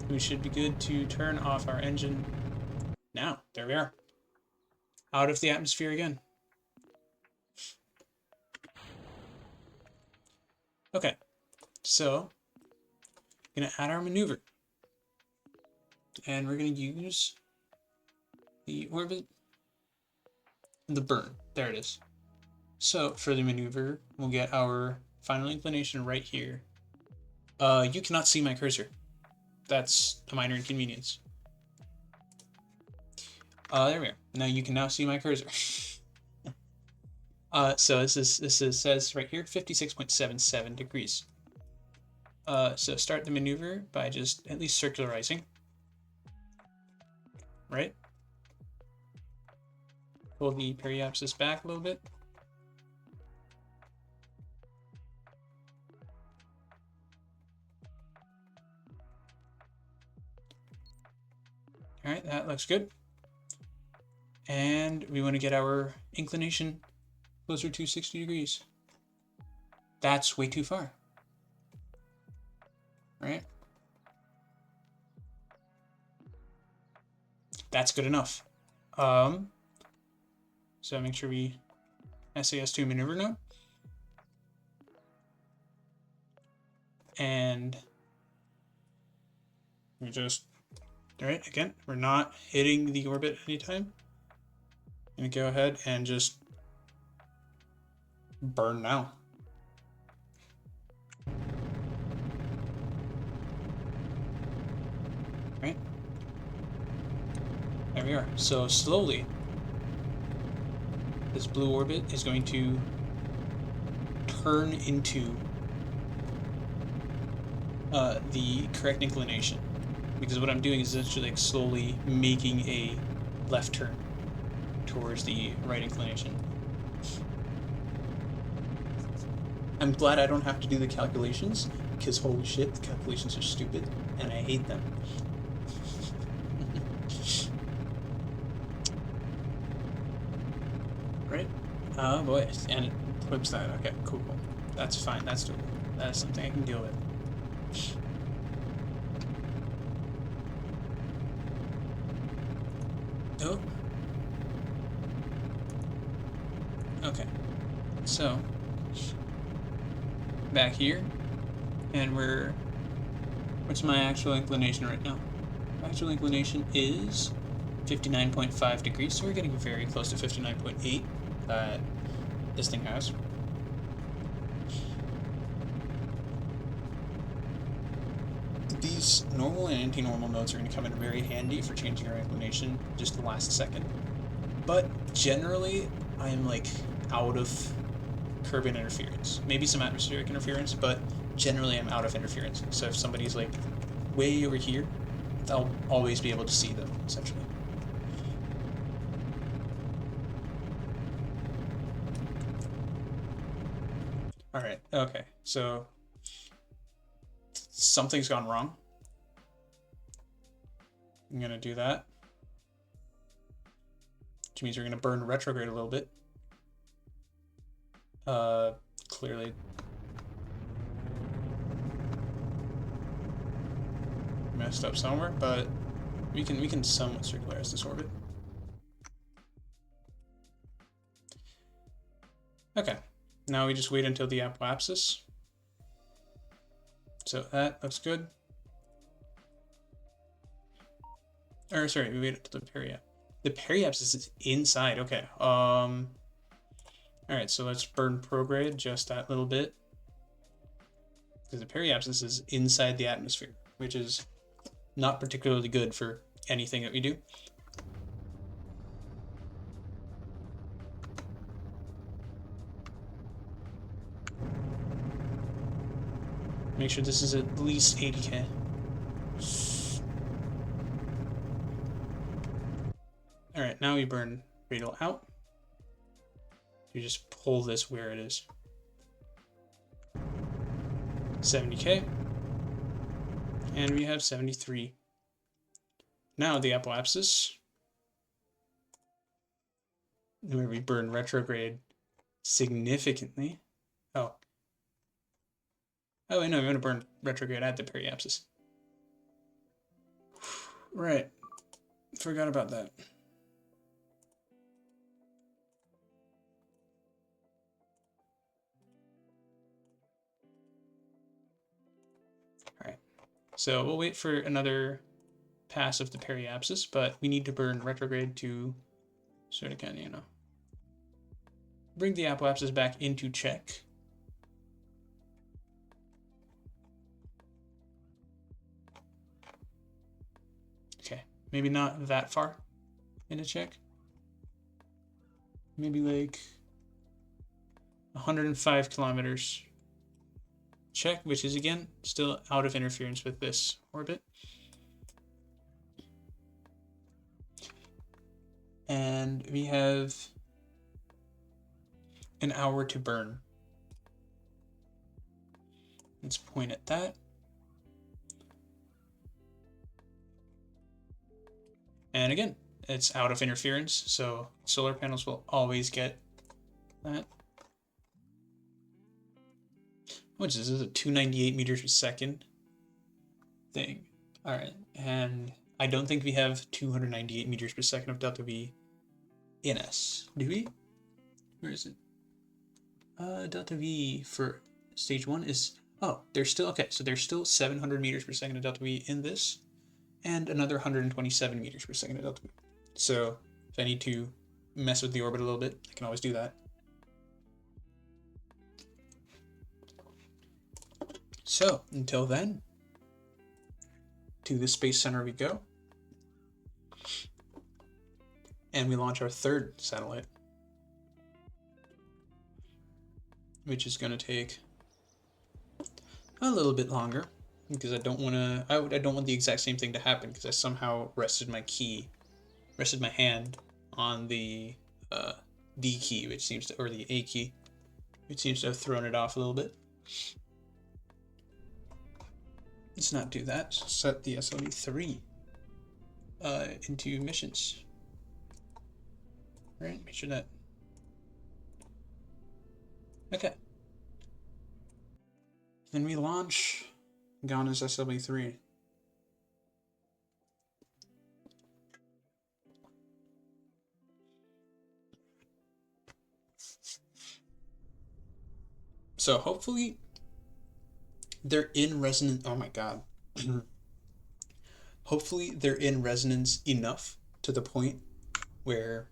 we should be good to turn off our engine. Now, there we are. Out of the atmosphere again. Okay, so we're gonna add our maneuver. And we're gonna use the orbit, the burn. There it is. So for the maneuver, we'll get our final inclination right here. You cannot see my cursor. That's a minor inconvenience. There we are. Now you can now see my cursor. So this says right here 56.77 degrees. So start the maneuver by just at least circularizing. Right? Pull the periapsis back a little bit. All right, that looks good. And we want to get our inclination closer to 60 degrees. That's way too far. Right? That's good enough. So make sure we SAS2 maneuver now. And we just, all right, again, we're not hitting the orbit anytime. I'm gonna go ahead and just burn now. Right? There we are. So slowly, this blue orbit is going to turn into the correct inclination, because what I'm doing is essentially like slowly making a left turn towards the right inclination. I'm glad I don't have to do the calculations, because holy shit, the calculations are stupid and I hate them. Right? Oh boy, and it flips that. Okay, cool. That's fine, that's doable. That's something I can deal with. Oh. Okay. So, back here, and what's my actual inclination right now? My actual inclination is 59.5 degrees, so we're getting very close to 59.8 that this thing has. These normal and anti-normal nodes are going to come in very handy for changing our inclination just the last second. But generally, I'm like out of Kerbal interference. Maybe some atmospheric interference, but generally I'm out of interference. So if somebody's like way over here, I'll always be able to see them, essentially. Alright, okay, so something's gone wrong. I'm gonna do that. Which means we're gonna burn retrograde a little bit. Clearly messed up somewhere, but we can somewhat circularize this orbit. Okay, now we just wait until the apoapsis. So that looks good. Or sorry, we wait until the periapsis. The periapsis is inside. Okay. All right, so let's burn prograde just that little bit, because the periapsis is inside the atmosphere, which is not particularly good for anything that we do. Make sure this is at least 80k. Alright, now we burn radial out. You just pull this where it is. 70k. And we have 73. Now the apoapsis, where we burn retrograde significantly. Oh, wait, no, we're going to burn retrograde at the periapsis. Right. Forgot about that. Alright. So we'll wait for another pass of the periapsis, but we need to burn retrograde to sort of kind of, you know, bring the apoapsis back into check. Okay, maybe not that far into check. Maybe like 105 kilometers check, which is again still out of interference with this orbit. And we have an hour to burn. Let's point at that. And again, it's out of interference, so solar panels will always get that. Which is this? A 298 meters per second thing. All right, and I don't think we have 298 meters per second of delta V in us. Do we? Where is it? Delta V for stage 1 is, oh, there's still, okay, so there's still 700 meters per second of delta V in this, and another 127 meters per second of delta V. So if I need to mess with the orbit a little bit, I can always do that. So until then, to the Space Center we go. And we launch our third satellite, which is going to take a little bit longer because I don't want to, I don't want the exact same thing to happen because I somehow rested my hand on the D key, which seems to, or the A key, which seems to have thrown it off a little bit. Let's not do that. Set the SLV3 into missions. All right, make sure that. Okay. Then we launch Ghana's SLV3. So hopefully they're in resonance. Oh my God. Hopefully they're in resonance enough to the point where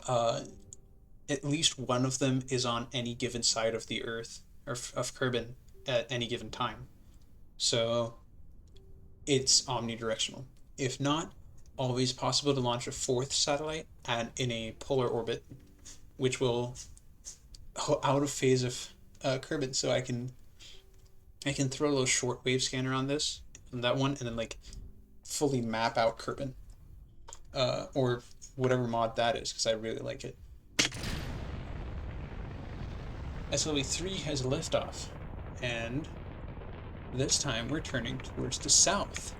at least one of them is on any given side of the Earth, or of Kerbin, at any given time. So it's omnidirectional. If not, always possible to launch a fourth satellite in a polar orbit, which will out of phase of Kerbin, so I can throw a little shortwave scanner on this, on that one, and then like fully map out Kerbin, or whatever mod that is, because I really like it. SLV3 has liftoff, and this time we're turning towards the south,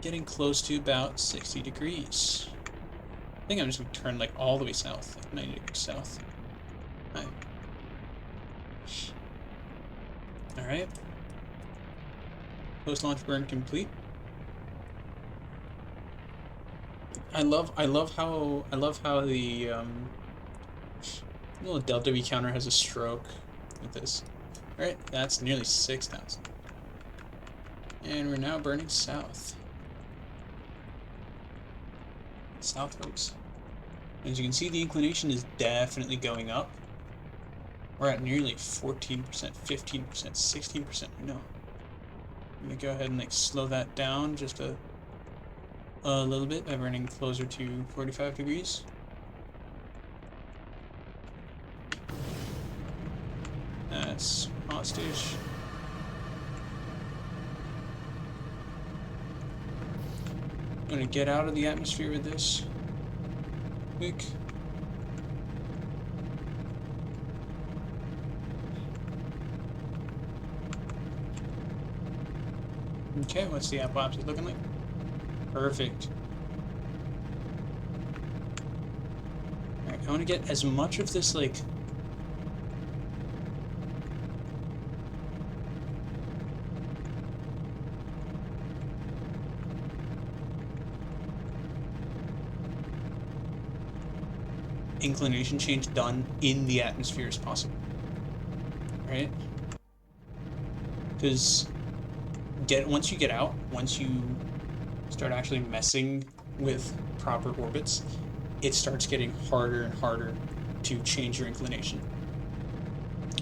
getting close to about 60 degrees. I think I'm just going to turn like all the way south, like 90 degrees south. All right. Post-launch burn complete. I love how the little delta V counter has a stroke with this. All right, that's nearly 6,000. And we're now burning south. Southwards. As you can see, the inclination is definitely going up. We're at nearly 14%, 15%, 16%. No. I'm gonna go ahead and like slow that down just a little bit by burning closer to 45 degrees. That's hostage. I'm gonna get out of the atmosphere with this. Quick. Okay, what's the apoapsis looking like? Perfect. Alright, I want to get as much of this, like, inclination change done in the atmosphere as possible. Right? Because once you get out, once you start actually messing with proper orbits, it starts getting harder and harder to change your inclination.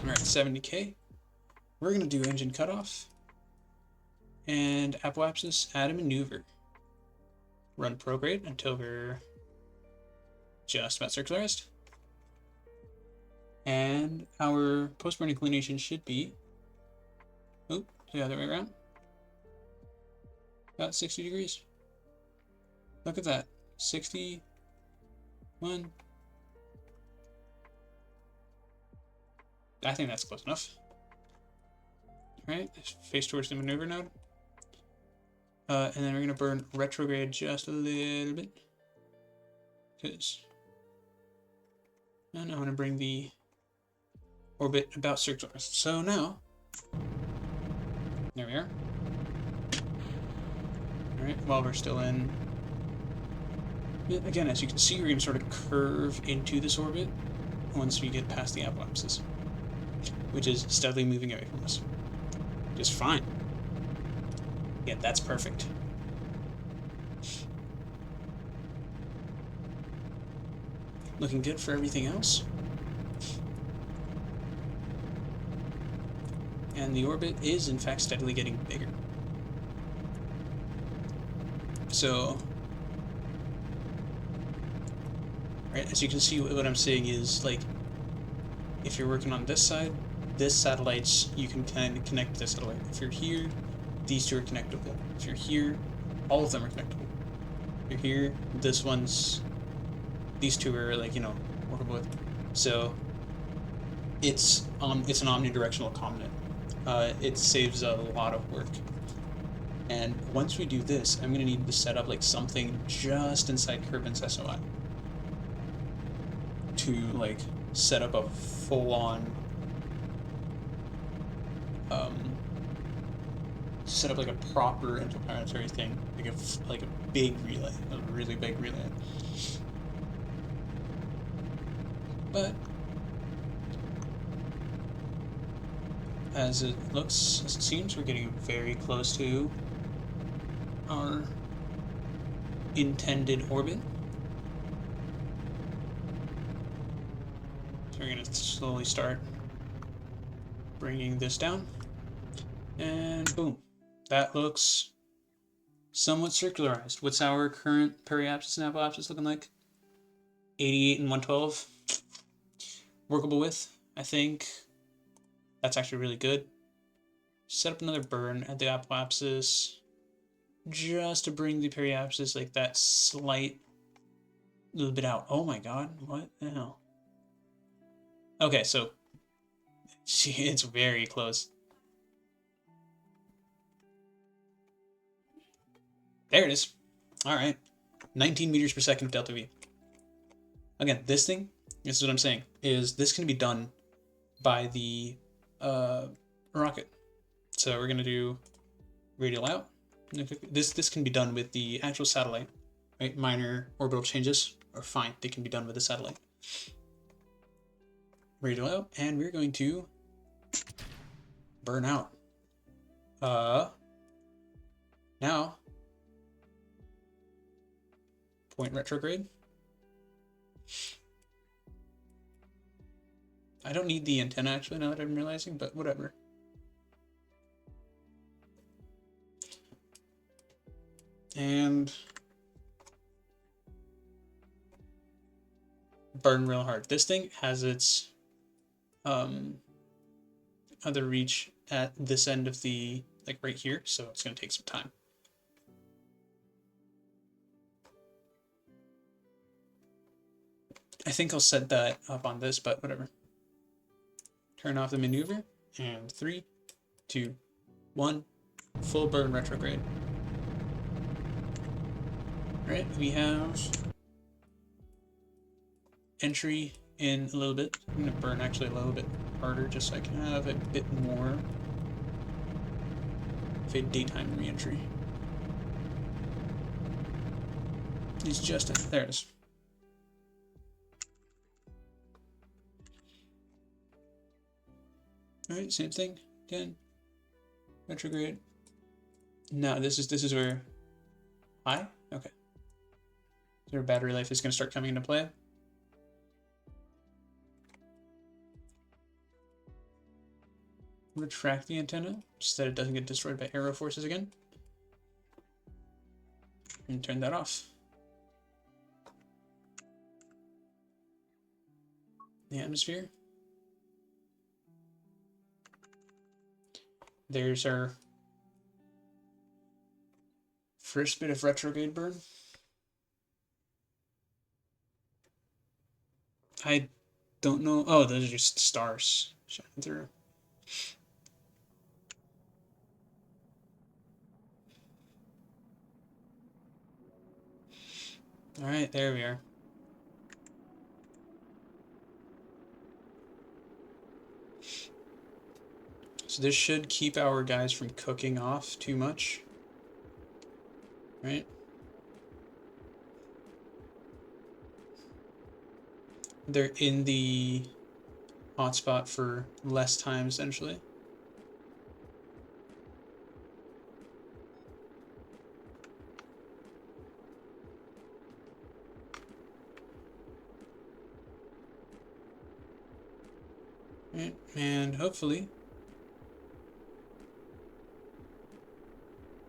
All right, 70K. We're going to do engine cutoff and apoapsis, add a maneuver. Run prograde until we're just about circularized. And our post-burn inclination should be, the other way around. About 60 degrees. Look at that. 61. I think that's close enough. All right, face towards the maneuver node. And then we're going to burn retrograde just a little bit. Because I want to bring the orbit about circular. So now, there we are. All right, while we're still in. Again, as you can see, we're going to sort of curve into this orbit once we get past the apoapsis, which is steadily moving away from us. Just fine. Yeah, that's perfect. Looking good for everything else. And the orbit is, in fact, steadily getting bigger. So, right, as you can see, what I'm saying is, like, if you're working on this side, this satellites, you can kind of connect to this satellite. If you're here, these two are connectable. If you're here, all of them are connectable. If you're here, this one's, these two are, like, you know, workable with. So, it's an omnidirectional common. It saves a lot of work. And once we do this, I'm going to need to set up like something just inside Kerbin's SOI to like set up a full-on set up like a proper interplanetary thing, like a big relay, a really big relay. But as it seems, we're getting very close to our intended orbit. So we're going to slowly start bringing this down. And boom. That looks somewhat circularized. What's our current periapsis and apoapsis looking like? 88 and 112. Workable with, I think. That's actually really good. Set up another burn at the apoapsis just to bring the periapsis like that slight little bit out. Oh my god, what the hell? Okay, so it's very close. There it is. All right. 19 meters per second delta V. Again, this is what I'm saying, is this can be done by the rocket. So we're going to do radial out. This can be done with the actual satellite, right? Minor orbital changes are fine. They can be done with the satellite. Radial out, and we're going to burn out. Now, point retrograde. I don't need the antenna actually now that I'm realizing, but whatever. And burn real hard. This thing has its other reach at this end of the, like right here, so it's going to take some time. I think I'll set that up on this, but whatever. Turn off the maneuver, and 3, 2, 1, full burn retrograde. Alright, we have entry in a little bit. I'm gonna burn actually a little bit harder just so I can have a bit more of a daytime re-entry. It's just there it is. Alright, same thing. Again. Retrograde. No, this is where high? Okay. So our battery life is gonna start coming into play. Retract the antenna, so that it doesn't get destroyed by arrow forces again. And turn that off. The atmosphere. There's our first bit of retrograde burn. I don't know. Oh, those are just stars shining through. All right, there we are. So this should keep our guys from cooking off too much, right? They're in the hotspot for less time, essentially. Right, and hopefully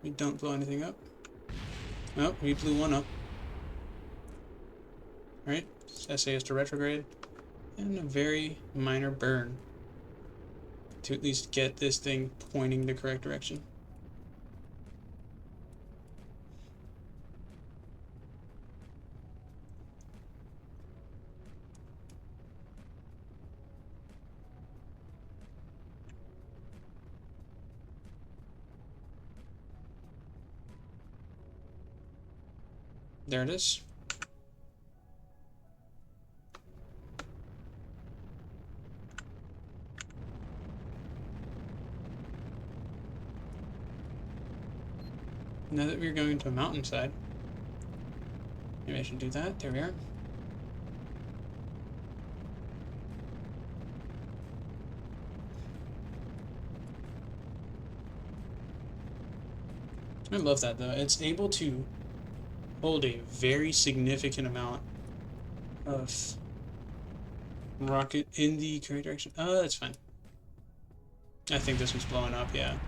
we don't blow anything up. Oh, we blew one up. Alright, SAS to retrograde. And a very minor burn. To at least get this thing pointing the correct direction. There it is. Now that we're going to a mountainside, maybe I should do that. There we are. I love that though. It's able to hold a very significant amount of rocket in the correct direction. Oh, that's fine. I think this one's blowing up, yeah.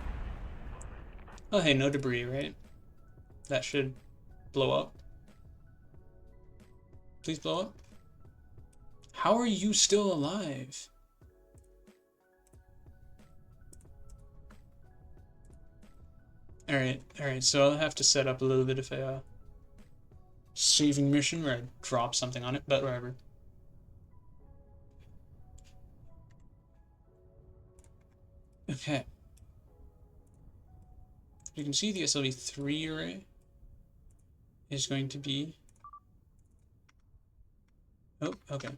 Oh, hey, no debris, right? That should blow up. Please blow up. How are you still alive? Alright, so I'll have to set up a little bit of a saving mission where I drop something on it, but whatever. Okay. You can see the SLV-3 array is going to be... Oh, okay.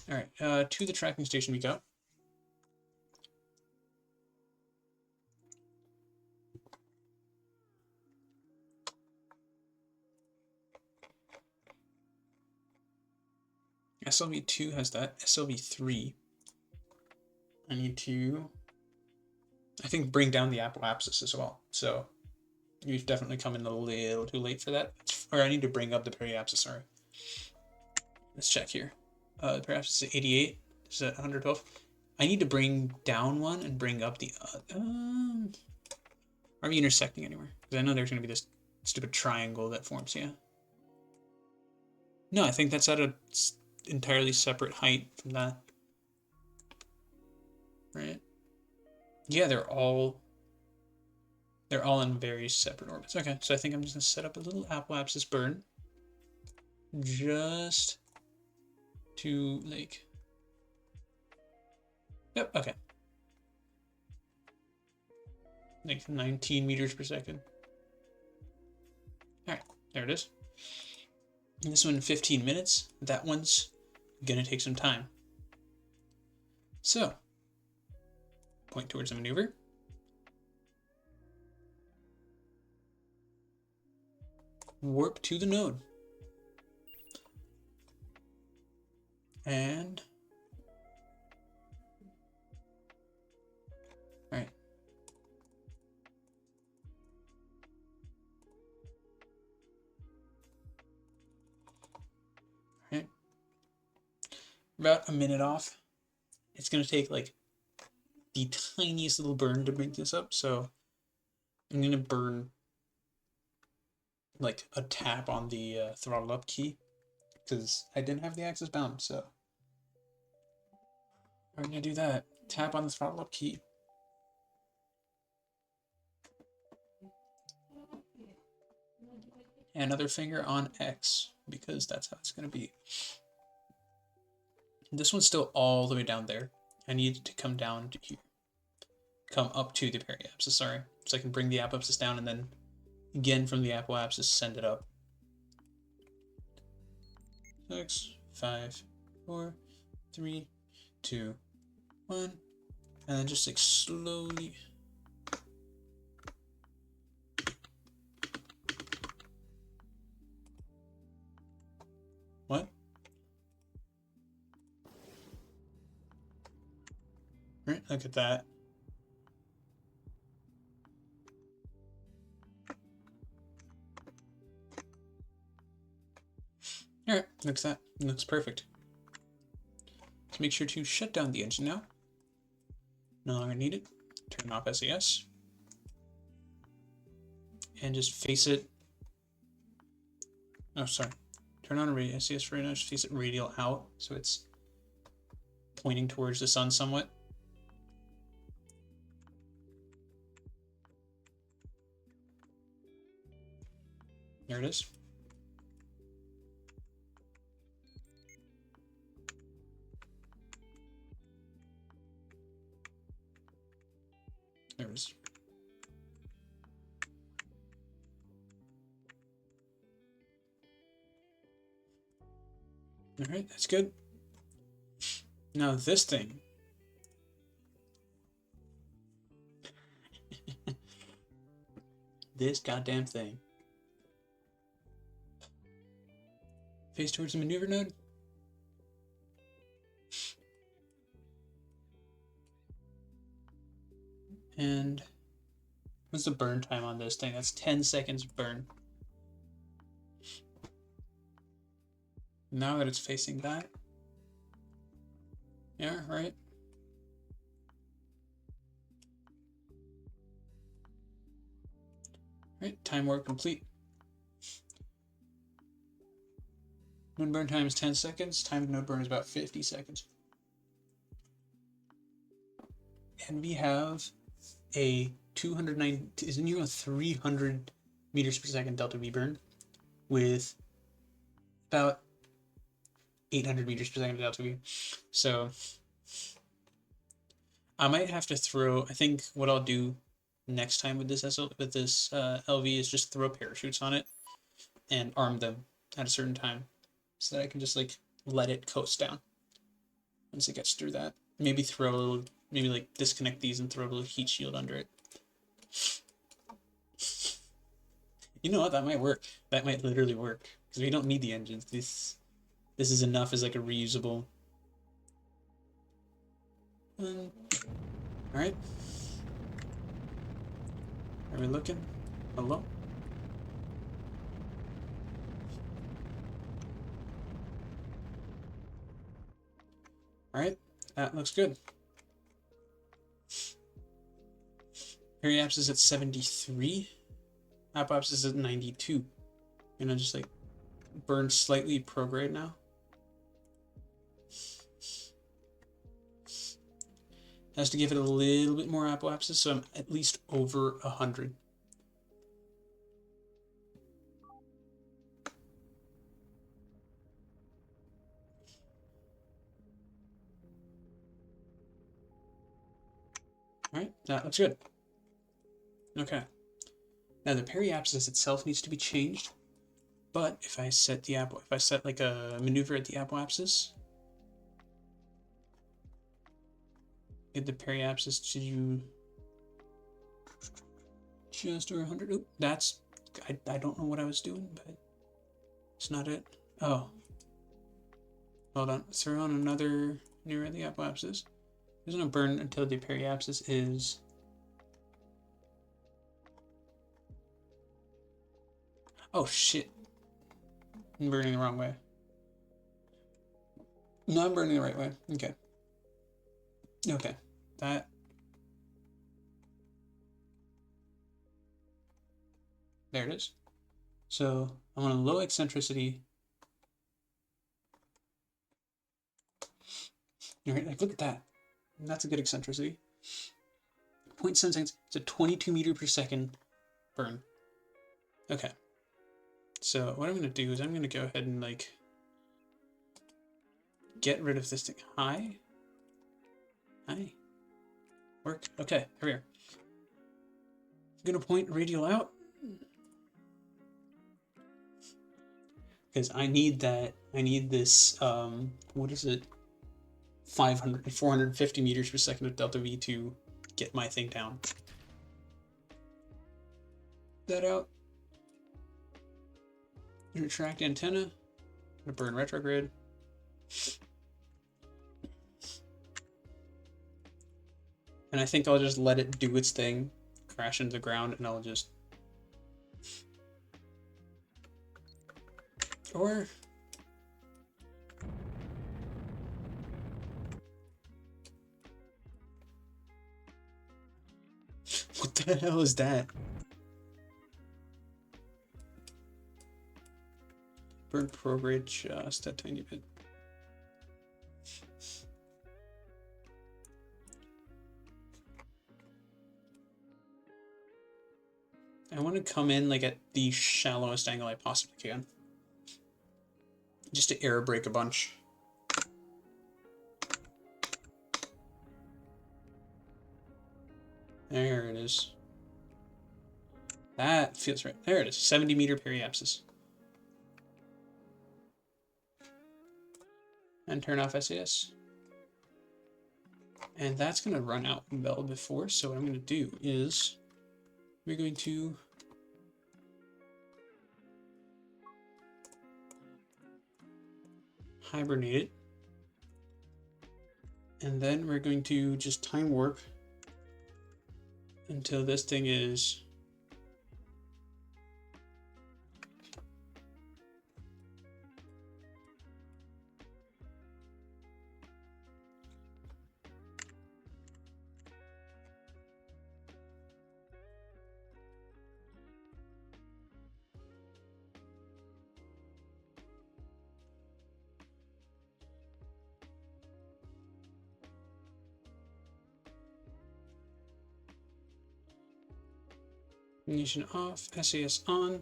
Alright, to the tracking station we go. SLV-2 has that. SLV-3. I need to, I think, bring down the apoapsis as well. So you've definitely come in a little too late for that. Or I need to bring up the periapsis, sorry. Let's check here. The periapsis is 88. Is that 112? I need to bring down one and bring up the are we intersecting anywhere? Because I know there's going to be this stupid triangle that forms, yeah. No, I think that's at a entirely separate height from that. Right? Yeah, they're all in very separate orbits. Okay, so I think I'm just gonna set up a little apoapsis burn. just to like, yep, okay. Like 19 meters per second. All right, there it is. And this one 15 minutes. That one's gonna take some time. So, point towards the maneuver. Warp to the node. And all right. All right. About a minute off. It's gonna take like the tiniest little burn to bring this up, so I'm gonna burn like a tap on the throttle up key because I didn't have the axis bound, so I'm gonna do that. Tap on the throttle up key. And another finger on X because that's how it's gonna be. This one's still all the way down there. I need it to come down to here. Come up to the periapsis, sorry. So I can bring the apoapsis down and then again from the apoapsis send it up. 6, 5, 4, 3, 2, 1. And then just like slowly. What? Right, look at that. Alright, looks perfect. Let's make sure to shut down the engine now. No longer needed. Turn off SAS. And just face it. Oh, sorry. Turn on SAS for right now. Just face it radial out so it's pointing towards the sun somewhat. There it is. There it is. All right, that's good. Now this thing. This goddamn thing. Face towards the maneuver node. And what's the burn time on this thing? That's 10 seconds burn. Now that it's facing that. Yeah, right. Right, time warp complete. Node burn time is 10 seconds. Time to node burn is about 50 seconds. And we have a 300 meters per second delta V burn with about 800 meters per second delta V. So I might have to throw, I think what I'll do next time with this LV is just throw parachutes on it and arm them at a certain time so that I can just like let it coast down once it gets through that. Maybe throw a little, maybe like disconnect these and throw a little heat shield under it. You know what? That might work. That might literally work because we don't need the engines. This is enough as like a reusable. All right. Are we looking? Hello? All right, that looks good. Periapsis is at 73. Apoapsis is at 92. You know, just like burn slightly prograde now. Has to give it a little bit more apoapsis, so I'm at least over 100. Alright, that looks good. Okay. Now the periapsis itself needs to be changed, but if I set like a maneuver at the apoapsis, get the periapsis to just over 100. Oop, I don't know what I was doing, but it's not it. Oh. Hold on. Throw on another near the apoapsis. It's gonna burn until the periapsis is. Oh shit. I'm burning the wrong way. No, I'm burning the right way. Okay. Okay. That. There it is. So I want a low eccentricity. Alright, like look at that. That's a good eccentricity. 0.7 seconds. It's a 22 meter per second burn. Okay. So what I'm going to do is I'm going to go ahead and like get rid of this thing. Hi. Work. Okay, here we are. I'm going to point radial out. Because I need this, what is it? 450 meters per second of delta V to get my thing down. That out. Retract antenna. I'm gonna burn retrograde. And I think I'll just let it do its thing, crash into the ground, and I'll just. Or. What the hell is that? Burn prograde just a tiny bit. I want to come in like at the shallowest angle I possibly can. Just to air brake a bunch. There it is. That feels right. There it is. 70 meter periapsis. And turn off SAS. And that's going to run out well before. So what I'm going to do is we're going to hibernate it. And then we're going to just time warp until this thing is ignition off, SAS on.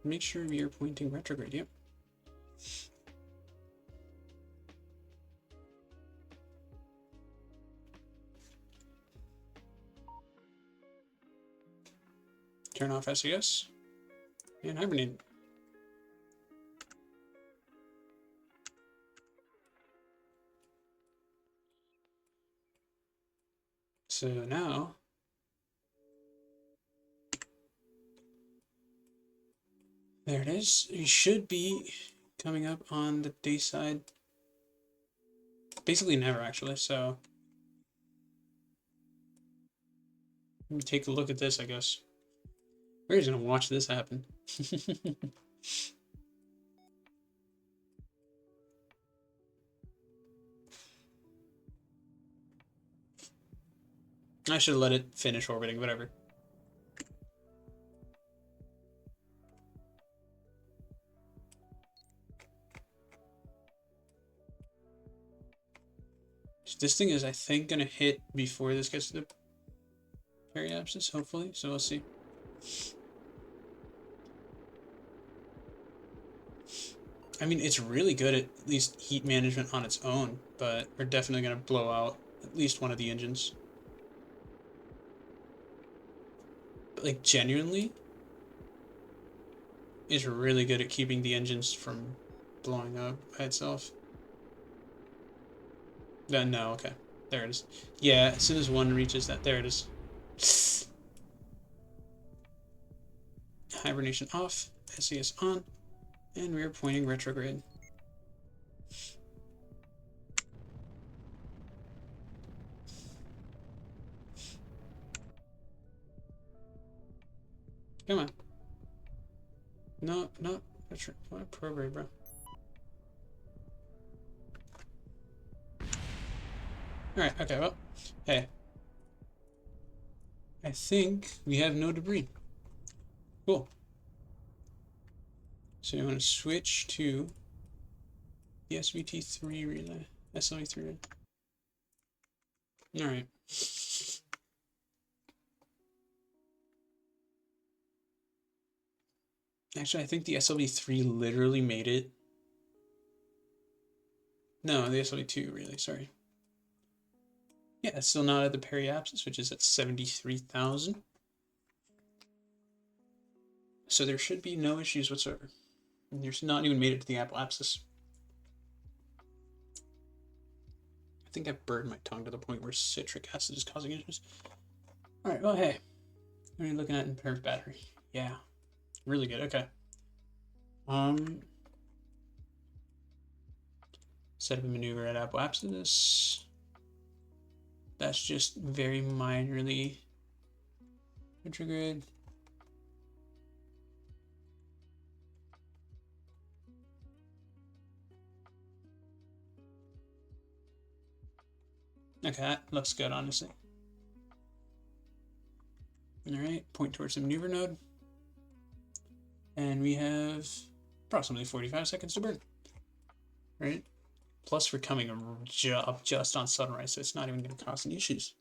Make sure you're pointing retrograde. Yep. Turn off SAS and hibernate. So now there it is. You should be coming up on the day side. Basically never actually, so let me take a look at this, I guess. We're just gonna watch this happen. I should have let it finish orbiting, whatever. So this thing is, I think, gonna hit before this gets to the periapsis, hopefully, so we'll see. I mean, it's really good at least heat management on its own, but we're definitely gonna blow out at least one of the engines. like genuinely is really good at keeping the engines from blowing up by itself. No, okay. There it is. Yeah, as soon as one reaches that, there it is. Hibernation off, SES on, and we are pointing retrograde. Come on. No, no, what prograde, bro? Alright, okay, well, hey. I think we have no debris. Cool. So you want to switch to the SVT3 relay. SLV3 relay. Alright. Actually, I think the SLV3 literally made it. No, the SLV2 really, sorry. Yeah, it's still not at the periapsis, which is at 73,000. So there should be no issues whatsoever. And there's not even made it to the apoapsis. I think I burned my tongue to the point where citric acid is causing issues. Alright, well, hey. What are you looking at in pairs battery? Yeah. Really good, okay. Set up a maneuver at apoapsis. That's just very minorly retrograde. Okay, that looks good, honestly. Alright, point towards the maneuver node. And we have approximately 45 seconds to burn. Right? Plus, we're coming up just on sunrise, so it's not even going to cause any issues.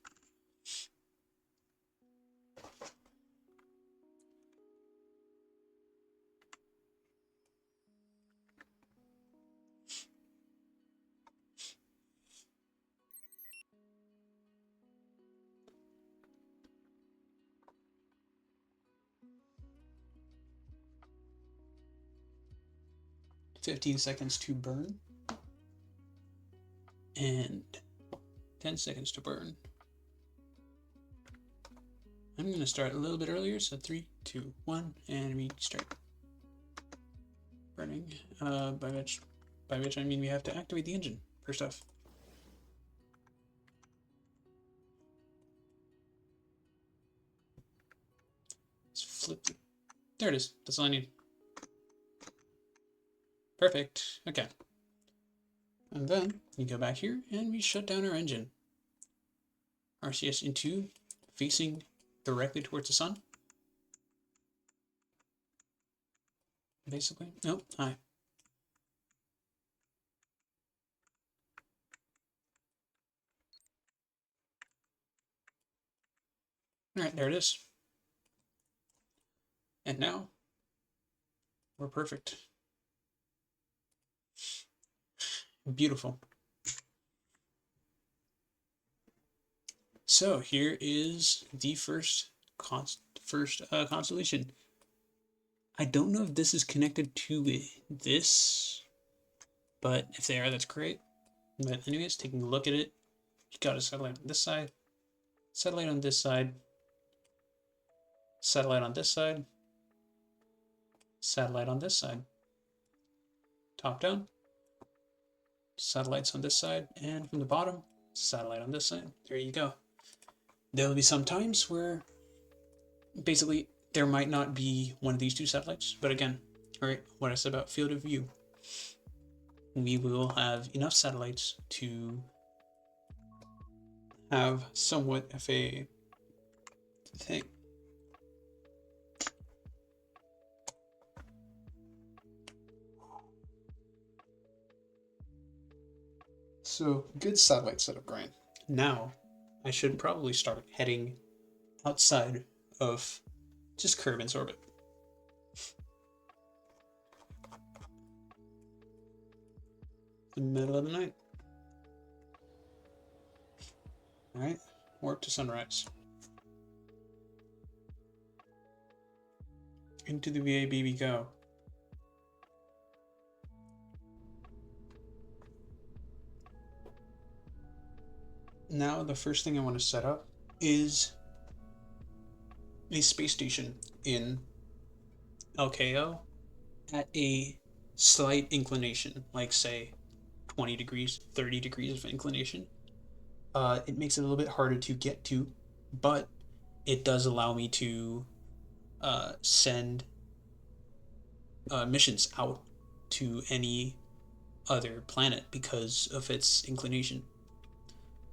"15 seconds to burn. And 10 seconds to burn. I'm going to start a little bit earlier, so 3, 2, 1, and we start burning. By which I mean we have to activate the engine, first off. Let's flip it. There it is. That's all I need. Perfect. Okay. And then we go back here and we shut down our engine. RCS into facing directly towards the sun. Basically. Nope. Hi. Alright, there it is. And now we're perfect. Beautiful. So here is the first constellation. I don't know if this is connected to this, but if they are, that's great. But anyways, taking a look at it, you got a satellite on this side, satellite on this side, satellite on this side, satellite on this side, top down, satellites on this side, and from the bottom, satellite on this side. There you go. There will be some times where basically there might not be one of these two satellites, but again, all right, what I said about field of view, we will have enough satellites to have somewhat of a thing. So good satellite setup, Brian. Now I should probably start heading outside of just Kerbin's orbit. The middle of the night. All right, warp to sunrise. Into the VAB we go. Now the first thing I want to set up is a space station in LKO at a slight inclination, like say 20 degrees, 30 degrees of inclination. It makes it a little bit harder to get to, but it does allow me to send missions out to any other planet because of its inclination.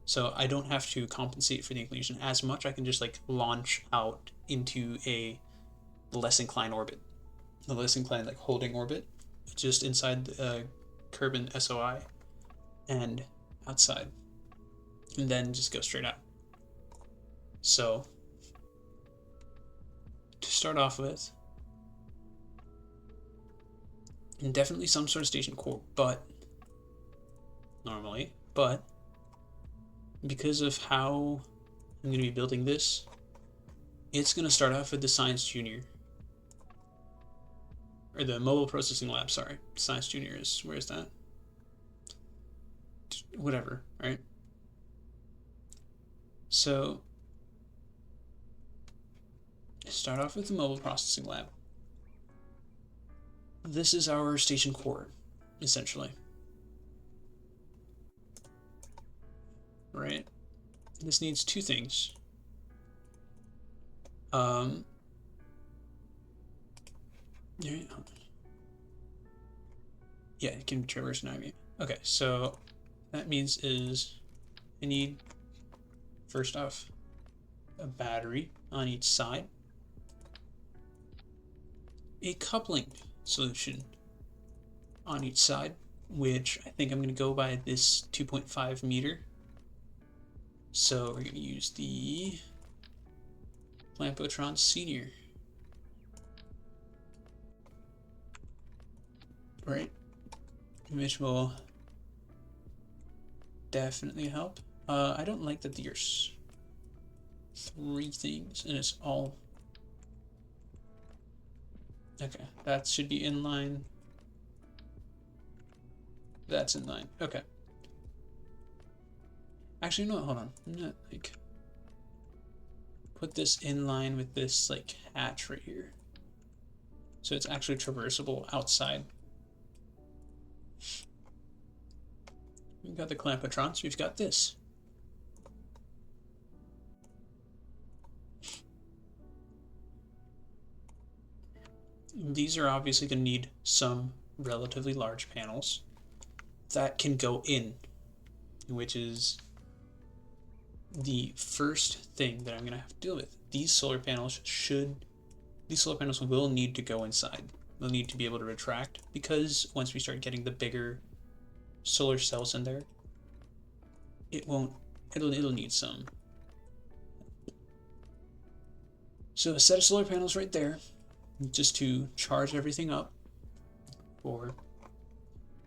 So I don't have to compensate for the inclination as much. I can just like launch out into a less inclined orbit, the less inclined like holding orbit, just inside Kerbal SOI and outside, and then just go straight out. So to start off with, and definitely some sort of station core, but because of how I'm going to be building this, it's going to start off with the Science Junior, or the Mobile Processing Lab, sorry. Science Junior is, where is that? Whatever, right? So, start off with the Mobile Processing Lab. This is our station core, essentially. Right? This needs two things. Yeah, it can traverse an IB. Okay, so that means is I need, first off, a battery on each side, a coupling solution on each side, which I think I'm going to go by this 2.5 meter. So we're going to use the Lampotron Senior. Right? Which will definitely help. I don't like that there's three things and it's all... Okay, that should be in line. That's in line. Okay. Actually, no, hold on. I'm not like... Put this in line with this like hatch right here. So it's actually traversable outside. We've got the Clampotrons, we've got this. These are obviously going to need some relatively large panels that can go in, which is the first thing that I'm going to have to deal with. These solar panels will need to go inside. They'll need to be able to retract, because once we start getting the bigger solar cells in there, it'll need some. So a set of solar panels right there, just to charge everything up for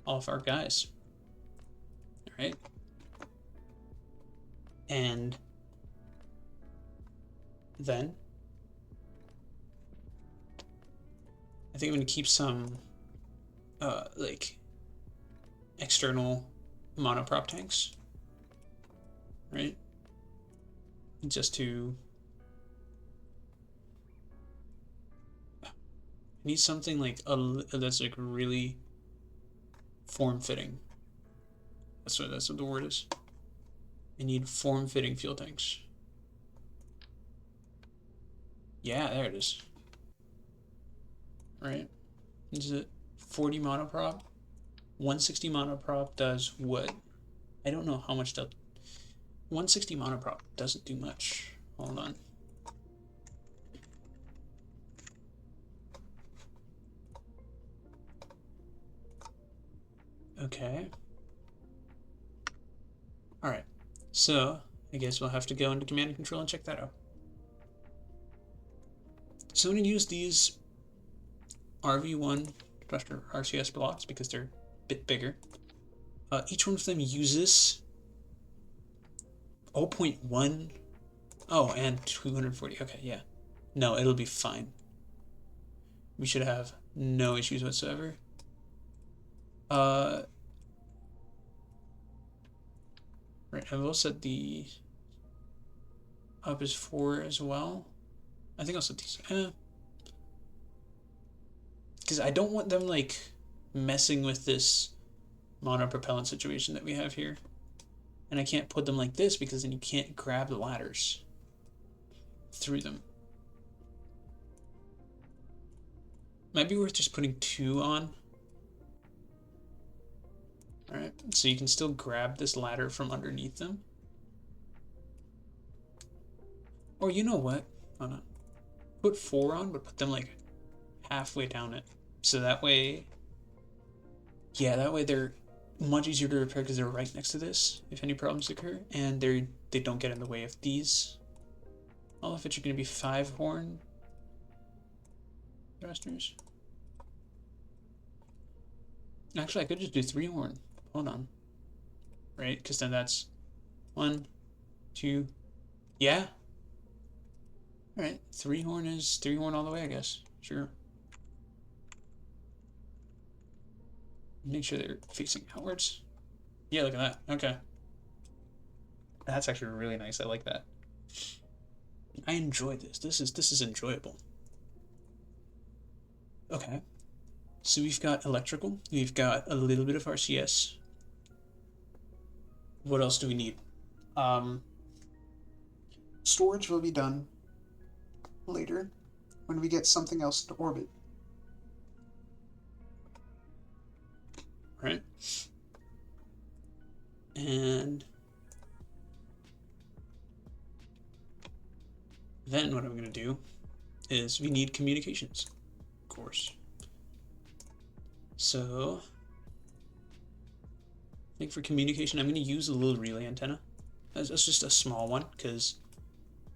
all of our guys. All right. And then I think I'm going to keep some like external monoprop tanks, right? Just to... I need something like that's like really form-fitting. That's what the word is. I need form-fitting fuel tanks. Yeah, there it is. Right? Is it 40 monoprop? 160 monoprop does what? I don't know how much does. 160 monoprop doesn't do much. Hold on. Okay. Alright. So, I guess we'll have to go into command and control and check that out. So I'm going to use these RV1 RCS blocks because they're a bit bigger. Each one of them uses 0.1. Oh, and 240. Okay, yeah. No, it'll be fine. we should have no issues whatsoever. Right, I will set the up is 4 as well. I think I'll set these. Because I don't want them like messing with this monopropellant situation that we have here. And I can't put them like this because then you can't grab the ladders through them. Might be worth just putting 2 on. Alright, so you can still grab this ladder from underneath them. Or you know what? Hold on. Put 4 on, but put them like halfway down it. So that way, yeah, that way they're much easier to repair because they're right next to this if any problems occur, and they don't get in the way of these. All of which are going to be 5 horn thrusters. Actually, I could just do 3 horn. Hold on. Right? Because then that's 1, 2. Yeah. All right. 3 horn is 3 horn all the way, I guess. Sure. Make sure they're facing outwards. Yeah, look at that. Okay. That's actually really nice. I like that. I enjoy this. This is enjoyable. Okay. So we've got electrical. We've got a little bit of RCS. What else do we need? Storage will be done later when we get something else to orbit. Right? And then what I'm going to do is we need communications, of course. So I think for communication, I'm going to use a little relay antenna. That's just a small one because,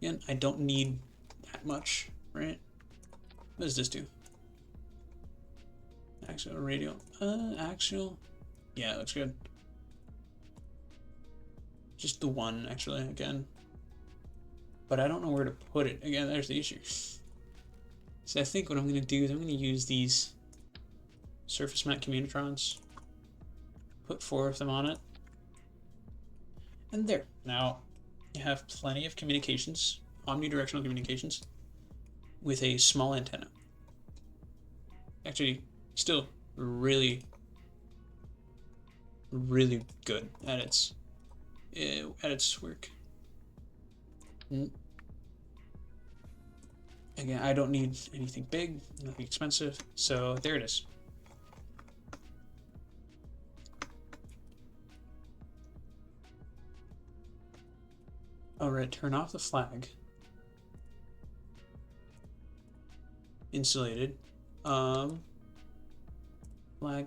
again, I don't need that much, right? What does this do? Axial, radial, axial. Yeah, looks good. Just the one, actually, again. But I don't know where to put it. Again, there's the issue. So I think what I'm going to do is I'm going to use these surface mount communitrons. Put 4 of them on it. And there. Now, you have plenty of communications, omnidirectional communications, with a small antenna. Actually, still really, really good at its work. Again, I don't need anything big, nothing expensive, so there it is. Alright, turn off the flag. Insulated. Flag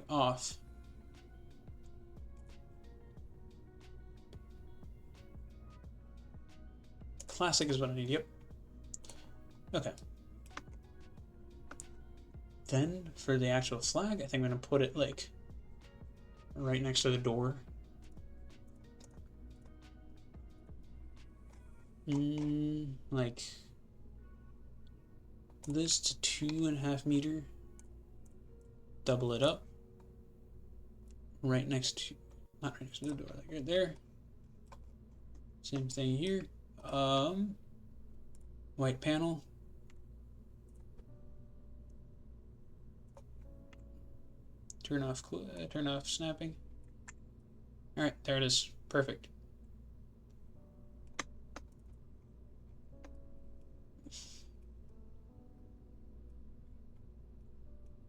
off. Classic is what I need, yep. Okay. Then for the actual flag, I think I'm gonna put it like right next to the door. Like this to 2.5 meter. Double it up. Right next to, not right next to the door, like right there. Same thing here. White panel. Turn off snapping. All right, there it is. Perfect.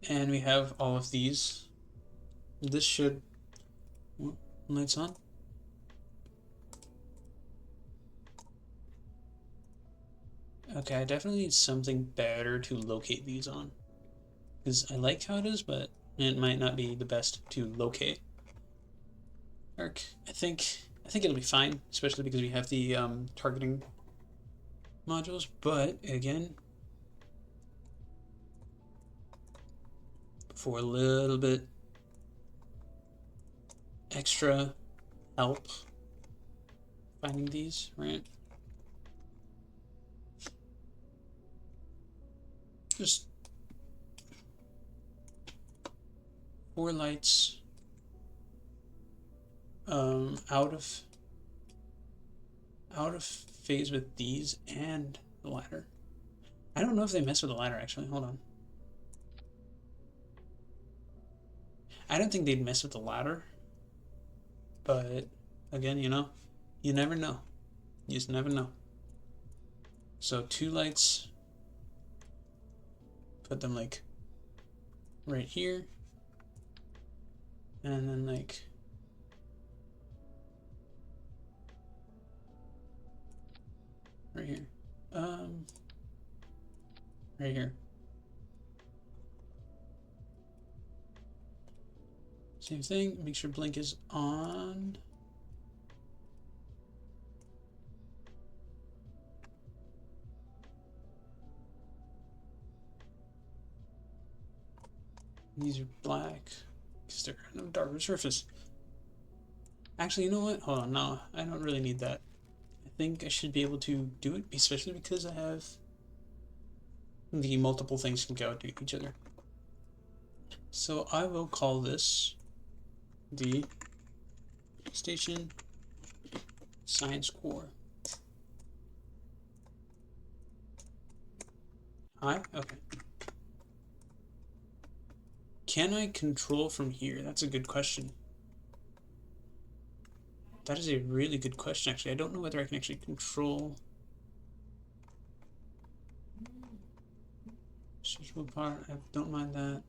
And we have all of these. This should, lights on. Okay, I definitely need something better to locate these on. Because I like how it is, but it might not be the best to locate. Arc, I think it'll be fine, especially because we have the targeting modules, but again, for a little bit extra help finding these, right? Just 4 lights out of phase with these and the ladder. I don't know if they mess with the ladder actually. Hold on. I don't think they'd mess with the ladder, but again, you know, you never know. You just never know. So 2 lights, put them like right here, and then like right here, right here. Same thing, make sure blink is on. These are black because they're on a darker surface. Actually, you know what? Hold on, no, I don't really need that. I think I should be able to do it, especially because I have the multiple things can go to each other. So I will call this the Station Science Core. Hi? Okay. Can I control from here? That's a good question. That is a really good question, actually. I don't know whether I can actually control switchable power. I don't mind that.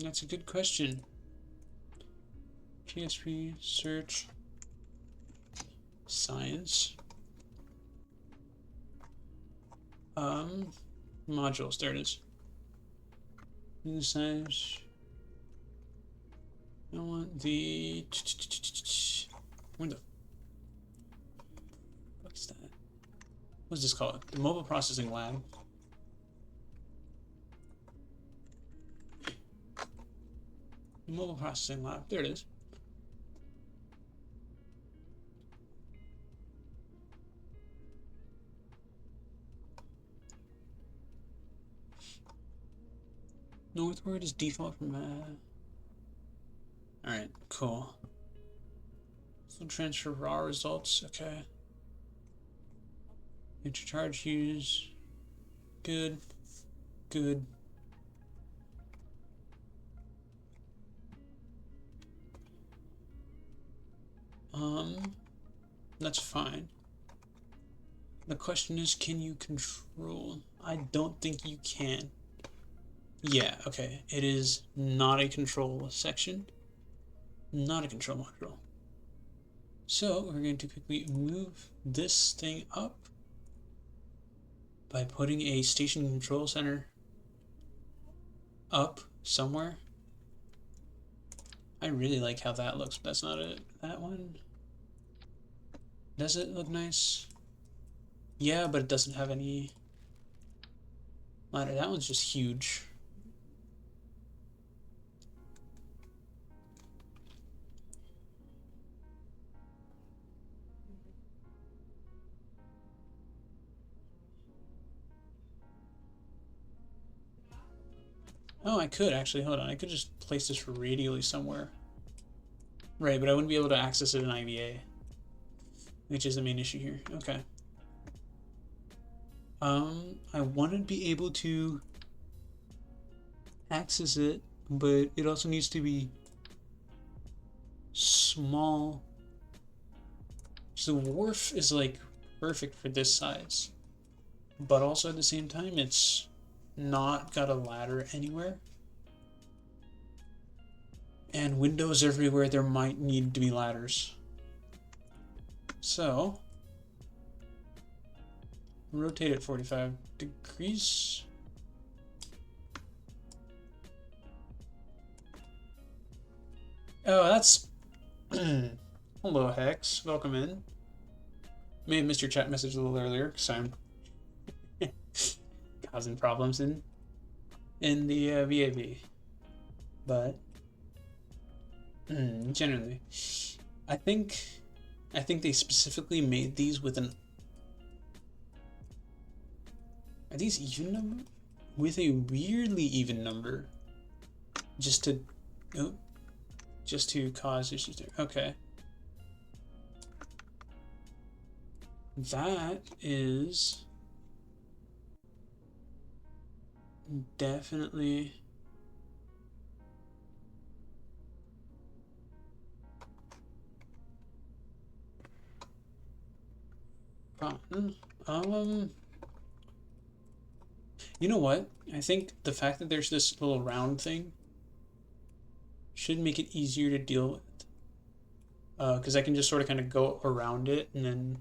That's a good question. PSP search science modules. There it is. New science. I want the where the what's that? What's this called? The mobile processing lab. The mobile processing lab. There it is. Northward is default from Alright, cool. So transfer raw results, okay. Intercharge use. Good. Good. That's fine. The question is, can you control? I don't think you can. Yeah, okay. It is not a control section. Not a control module. So we're going to quickly move this thing up by putting a station control center up somewhere. I really like how that looks, but that's not it. That one. Does it look nice? Yeah, but it doesn't have any ladder. That one's just huge. Oh, I could actually. Hold on. I could just place this radially somewhere. Right, but I wouldn't be able to access it in IVA, which is the main issue here. Okay. I want to be able to access it, but it also needs to be small. So the wharf is like perfect for this size, but also at the same time, it's not got a ladder anywhere. And windows everywhere, there might need to be ladders. So, rotate it 45 degrees. Oh, that's... Hello, Hex. Welcome in. May have missed your chat message a little earlier, because I'm causing problems in the VAV. But Generally, I think they specifically made these with an. Are these even number? With a weirdly even number, just to, oh, just to cause issues there. Okay. That is definitely fun. You know what? I think the fact that there's this little round thing should make it easier to deal with. Because I can just sort of kind of go around it and then.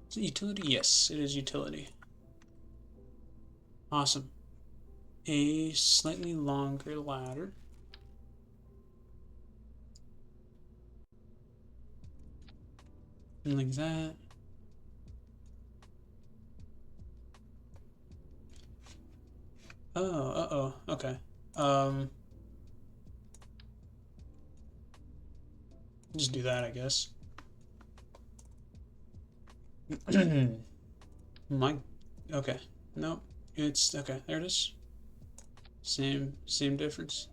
Is it utility? Yes, it is utility. Awesome. A slightly longer ladder. And like that. Oh, uh-oh, okay. Just do that, I guess. My, okay. Nope. It's, okay, there it is. Same difference.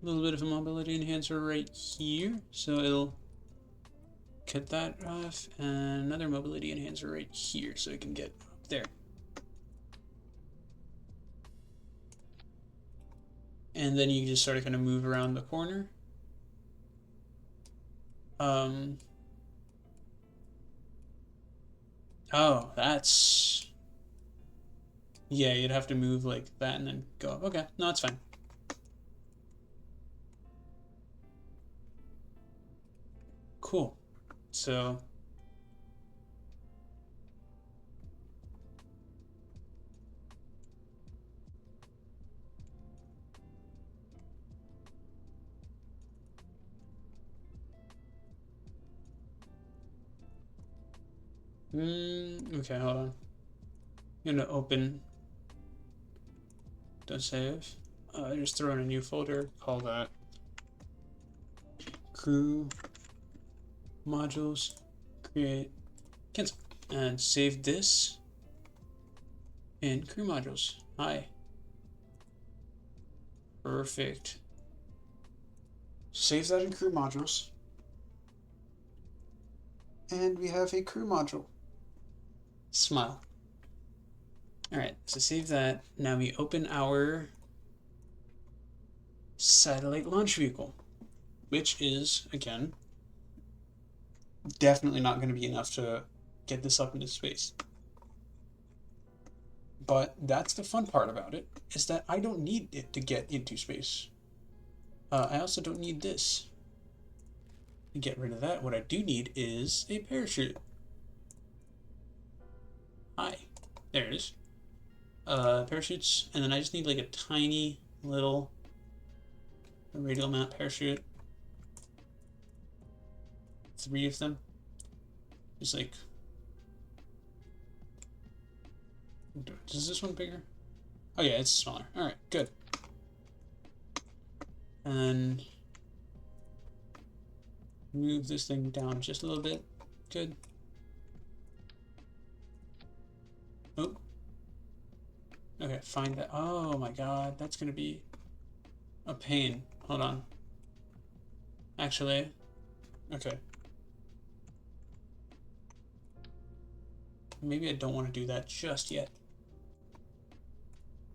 A little bit of a mobility enhancer right here, so it'll cut that off, and another mobility enhancer right here, so it can get up there. And then you just sort of kind of move around the corner. Oh, that's... Yeah, you'd have to move like that and then go up. Okay, no, it's fine. Cool. So... okay, hold on. I'm gonna open... Don't save. Just throw in a new folder. Call that crew modules. Create. Cancel. And save this in crew modules. Hi. Perfect. Save that in crew modules. And we have a crew module. Smile. Alright, so save that. Now we open our satellite launch vehicle, which is, again, definitely not going to be enough to get this up into space. But that's the fun part about it, is that I don't need it to get into space. I also don't need this. To get rid of that, what I do need is a parachute. Hi. There it is. Parachutes, and then I just need like a tiny little radial mount parachute. 3 of them. Just like... Is this one bigger? Oh yeah, it's smaller. Alright, good. And then move this thing down just a little bit. Good. Oh. Okay, find that. Oh my god, that's gonna be a pain. Hold on. Actually, okay. Maybe I don't want to do that just yet.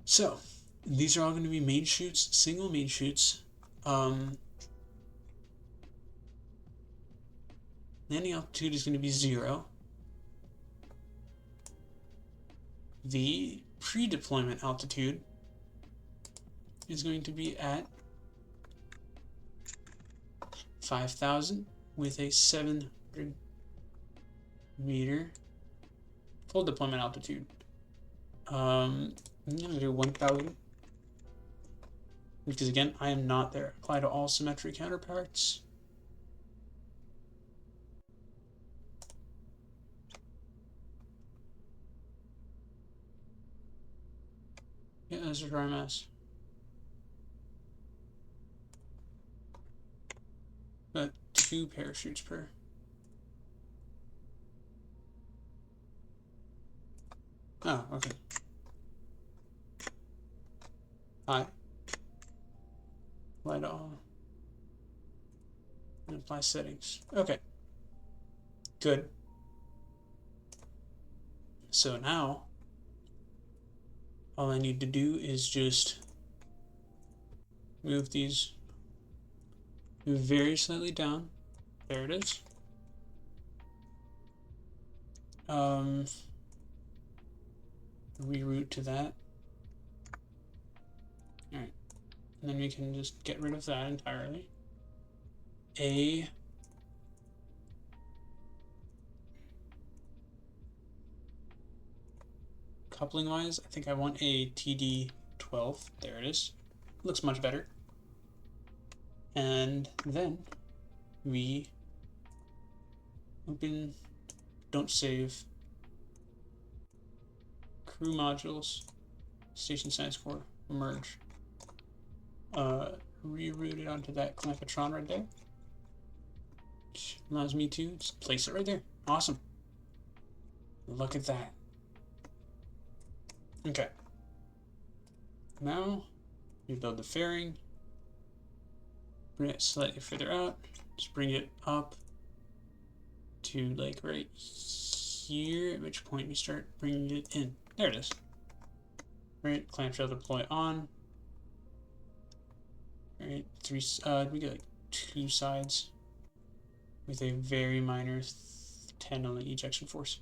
So, these are all going to be main chutes, single main chutes. Landing altitude is going to be 0. The pre-deployment altitude is going to be at 5,000 with a 700 meter full deployment altitude. I'm gonna do 1,000 because again, I am not there. Apply to all symmetric counterparts. Yeah, this is where I'm at. Got 2 parachutes per. Oh, okay. Hi. Light on. And apply settings. Okay. Good. So now, all I need to do is just move these very slightly down. There it is. Reroute to that. Alright. And then we can just get rid of that entirely. A coupling wise, I think I want a TD12. There it is. Looks much better. And then we open, don't save, crew modules, station science core, merge. Reroute it onto that clampatron right there. Which allows me to just place it right there. Awesome. Look at that. Okay. Now, we build the fairing. Bring it slightly further out. Just bring it up to like right here, at which point we start bringing it in. There it is. Right, clamshell deploy on. Right, we get like 2 sides with a very minor 10 on the ejection force.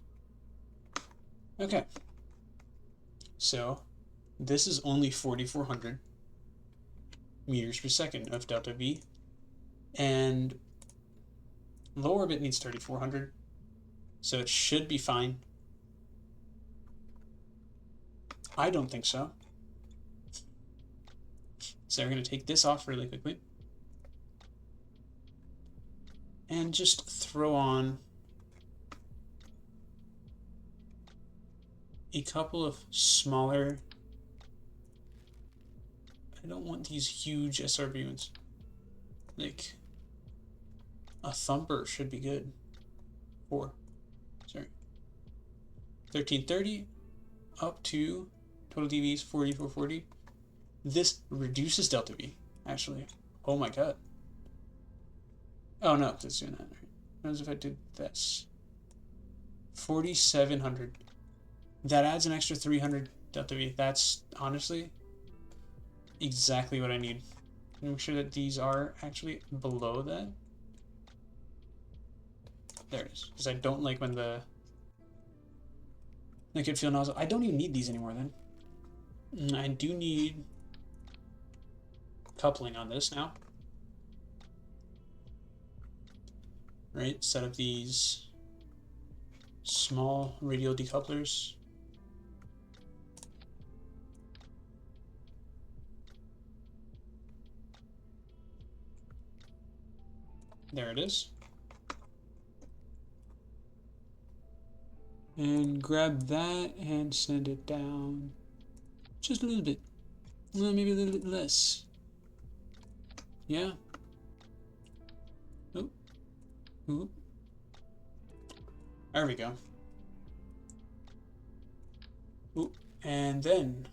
Okay. So, this is only 4,400 meters per second of delta V, and low orbit needs 3,400, so it should be fine. I don't think so. So we're going to take this off really quickly and just throw on a couple of smaller. I don't want these huge SRB ones. Like a thumper should be good. 1330 up to total DVs 4440. This reduces delta V, actually. Oh my god. Oh no, it's doing that. What happens if I did this? 4,700. That adds an extra 300 delta V. That's honestly exactly what I need. Make sure that these are actually below that. There it is. Because I don't like when the liquid fuel nozzle. I don't even need these anymore then. I do need coupling on this now. Right, set up these small radial decouplers. There it is. And grab that and send it down just a little bit. Well, maybe a little bit less. Yeah. Oh. Ooh. There we go. Ooh. And then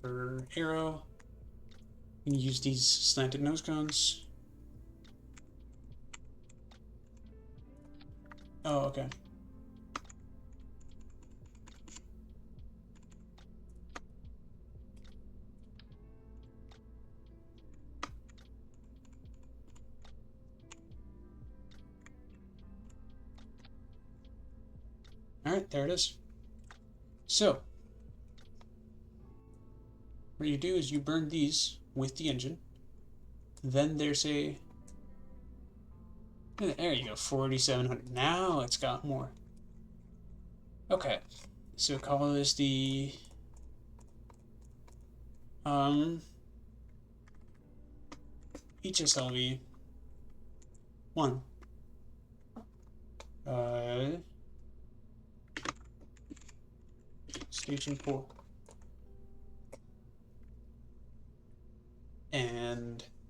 for arrow, you can use these slanted nose cones. Oh, okay. All right, there it is. So, what you do is you burn these with the engine. Then there's a, there you go, 4,700. Now it's got more. Okay, so call this the HSLV 1. Station 4.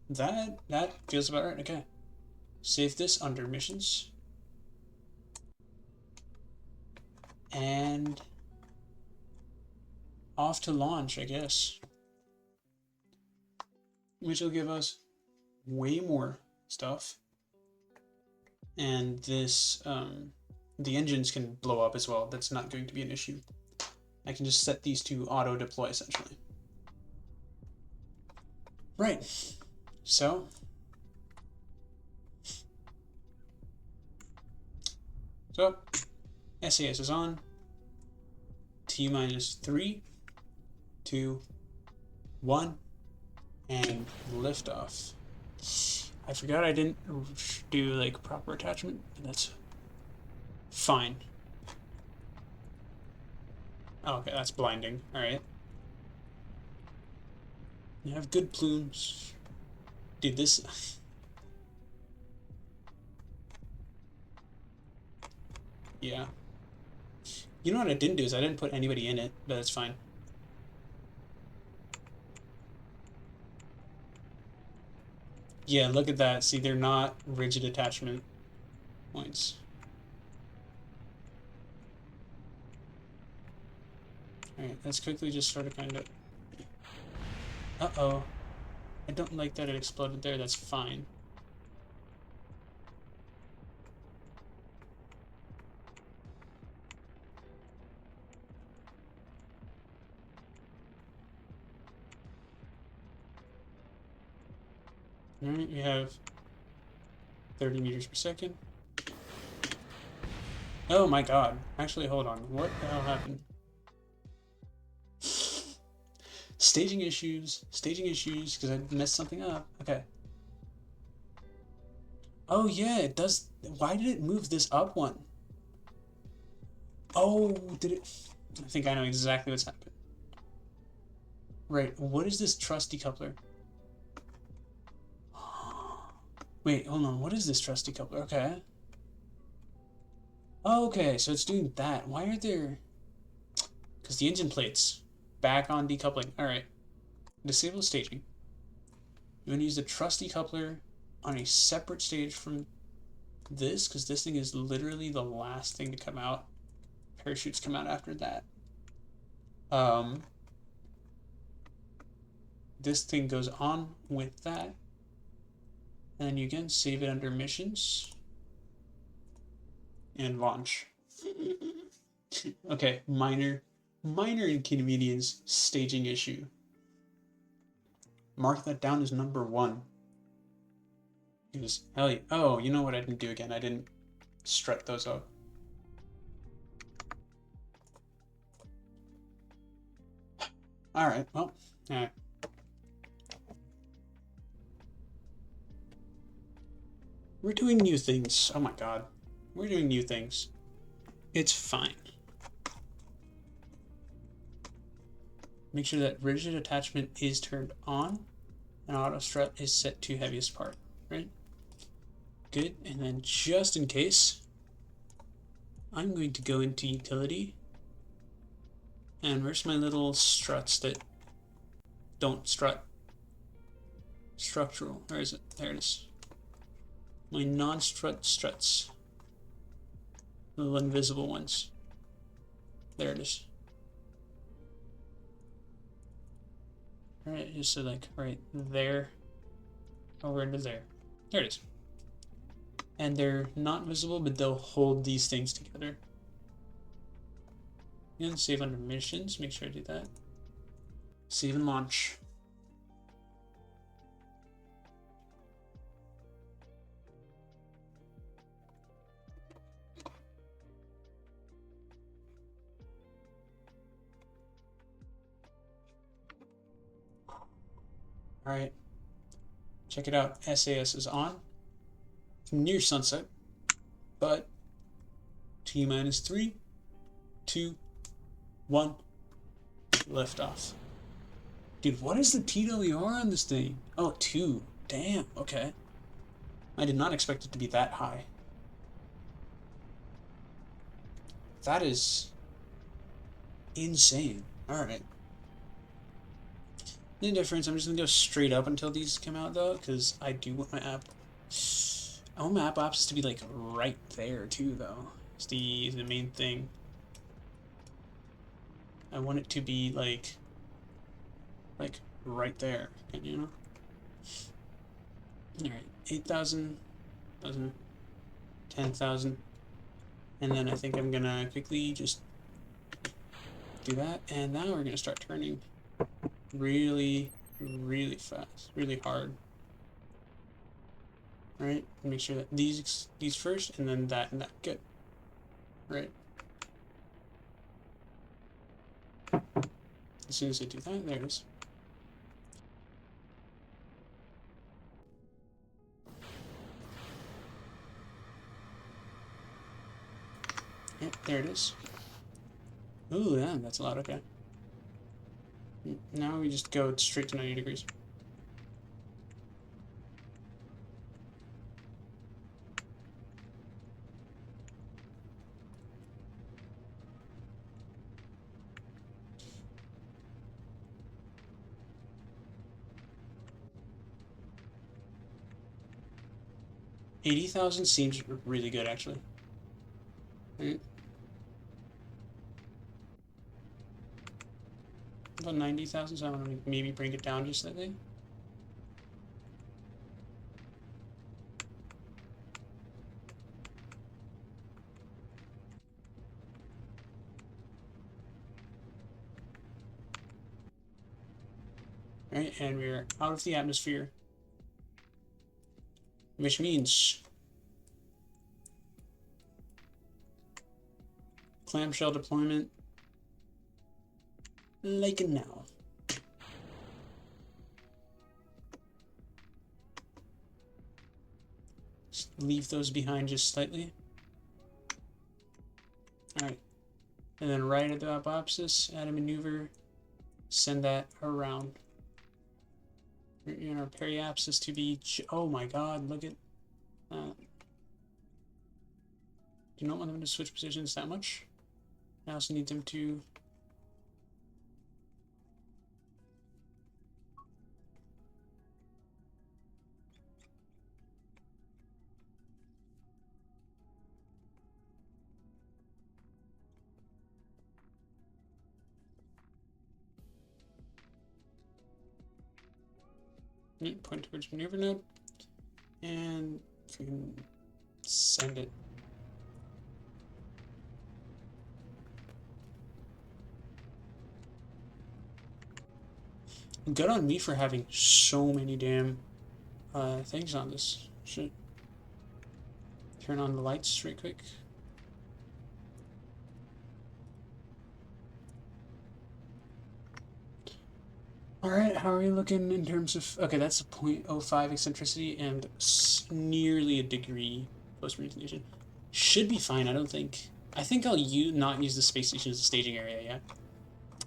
That feels about right. Okay. Save this under missions. And off to launch, I guess. Which will give us way more stuff. And this, the engines can blow up as well. That's not going to be an issue. I can just set these to auto deploy essentially. Right. So SAS is on. T minus 3, 2, 1, and liftoff. I forgot I didn't do like proper attachment, but that's fine. Oh, okay, that's blinding. All right. You have good plumes. Dude, this... yeah. You know what I didn't do is I didn't put anybody in it, but that's fine. Yeah, look at that. See, they're not rigid attachment points. Alright, let's quickly just sort of kind of... Uh-oh. I don't like that it exploded there. That's fine. Alright, we have 30 meters per second. Oh my god. Actually, hold on. What the hell happened? Staging issues, because I messed something up. Okay. Oh yeah, it does. Why did it move this up one? Oh, did it? I think I know exactly what's happened. Right, what is this truss decoupler? Wait, hold on, what is this truss decoupler? Okay. Okay, so it's doing that. Why are there... because the engine plates. Back on decoupling. Alright. Disable staging. You want to use the truss decoupler on a separate stage from this, because this thing is literally the last thing to come out. Parachutes come out after that. This thing goes on with that. And then you again save it under missions. And launch. Okay, minor inconvenience staging issue. Mark that down as number 1. Because, hell yeah. Oh, you know what I didn't do again? I didn't strut those up. Alright, well, alright. We're doing new things. Oh my god. We're doing new things. It's fine. Make sure that rigid attachment is turned on and auto strut is set to heaviest part, right? Good, and then just in case, I'm going to go into utility. And where's my little struts that don't strut? Structural, where is it? There it is. My non-strut struts. The little invisible ones. There it is. Alright, just so like right there, over into there. There it is. And they're not visible, but they'll hold these things together. And save under missions, make sure I do that. Save and launch. Alright, check it out. SAS is on. Near sunset, but T minus 3, 2, 1, lift off. Dude, what is the TWR on this thing? Oh, 2. Damn, okay. I did not expect it to be that high. That is insane. Alright. The difference, I'm just gonna go straight up until these come out though, because I do want my app. I want my app ops to be like right there too, though. It's the main thing. I want it to be like right there, you know. All right, 8,000, 10,000, and then I think I'm gonna quickly just do that, and now we're gonna start turning really, really fast, really hard. Right, make sure that these first, and then that and that. Good. Right. As soon as I do that, there it is. Yep, there it is. Ooh, yeah, that's a lot. Okay. Now we just go straight to 90 degrees. $80,000 seems really good, actually. Right. About 90,000, so I want to maybe bring it down just slightly. Right, and we're out of the atmosphere, which means clamshell deployment, like now. Just leave those behind just slightly. All right, and then right at the apopsis, add a maneuver, send that around. In our periapsis to be. Oh my God! Look at that. Do not want them to switch positions that much. I also need them to. Point towards maneuver node, and if we can send it. Good on me for having so many damn things on this shit. Turn on the lights right quick. Alright, how are we looking in terms of... Okay, that's a 0.05 eccentricity and nearly a degree post-radiation. Should be fine, I don't think. I think I'll not use the space station as a staging area yet.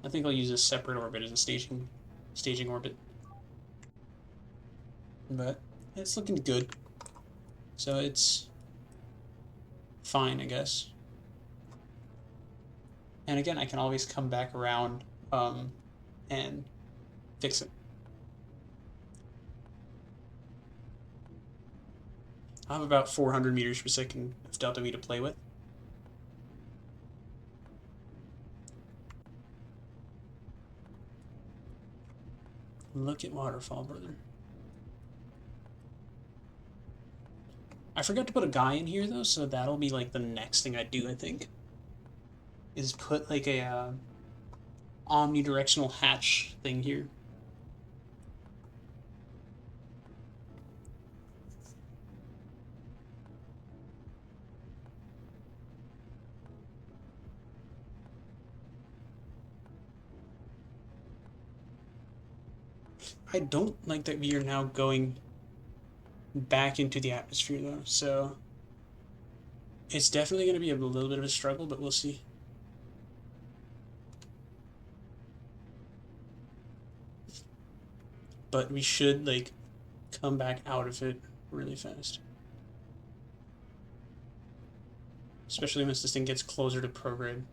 I think I'll use a separate orbit as a staging orbit. But it's looking good. So it's fine, I guess. And again, I can always come back around and fix it. I have about 400 meters per second of delta V to play with. Look at waterfall, brother. I forgot to put a guy in here though, so that'll be like the next thing I do, I think. Is put like a omnidirectional hatch thing here. I don't like that we are now going back into the atmosphere though, so it's definitely going to be a little bit of a struggle, but we'll see. But we should like come back out of it really fast. Especially once this thing gets closer to prograde.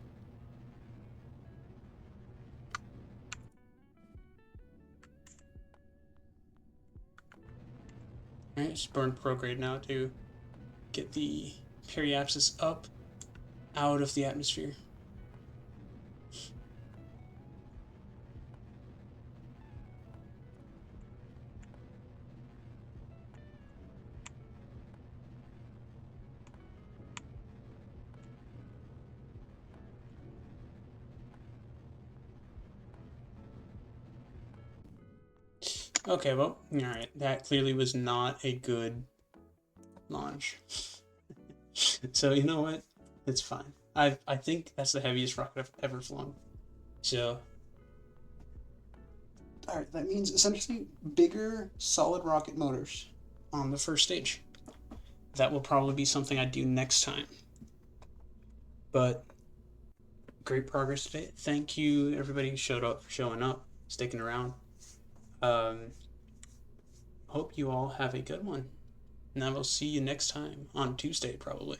Alright, just burn prograde now to get the periapsis up out of the atmosphere. Okay, well, alright, that clearly was not a good launch. So, you know what? It's fine. I think that's the heaviest rocket I've ever flown. So, alright, that means essentially bigger solid rocket motors on the first stage. That will probably be something I do next time. But great progress today. Thank you, everybody who showed up, for showing up, sticking around. Hope you all have a good one. And I will see you next time on Tuesday, probably.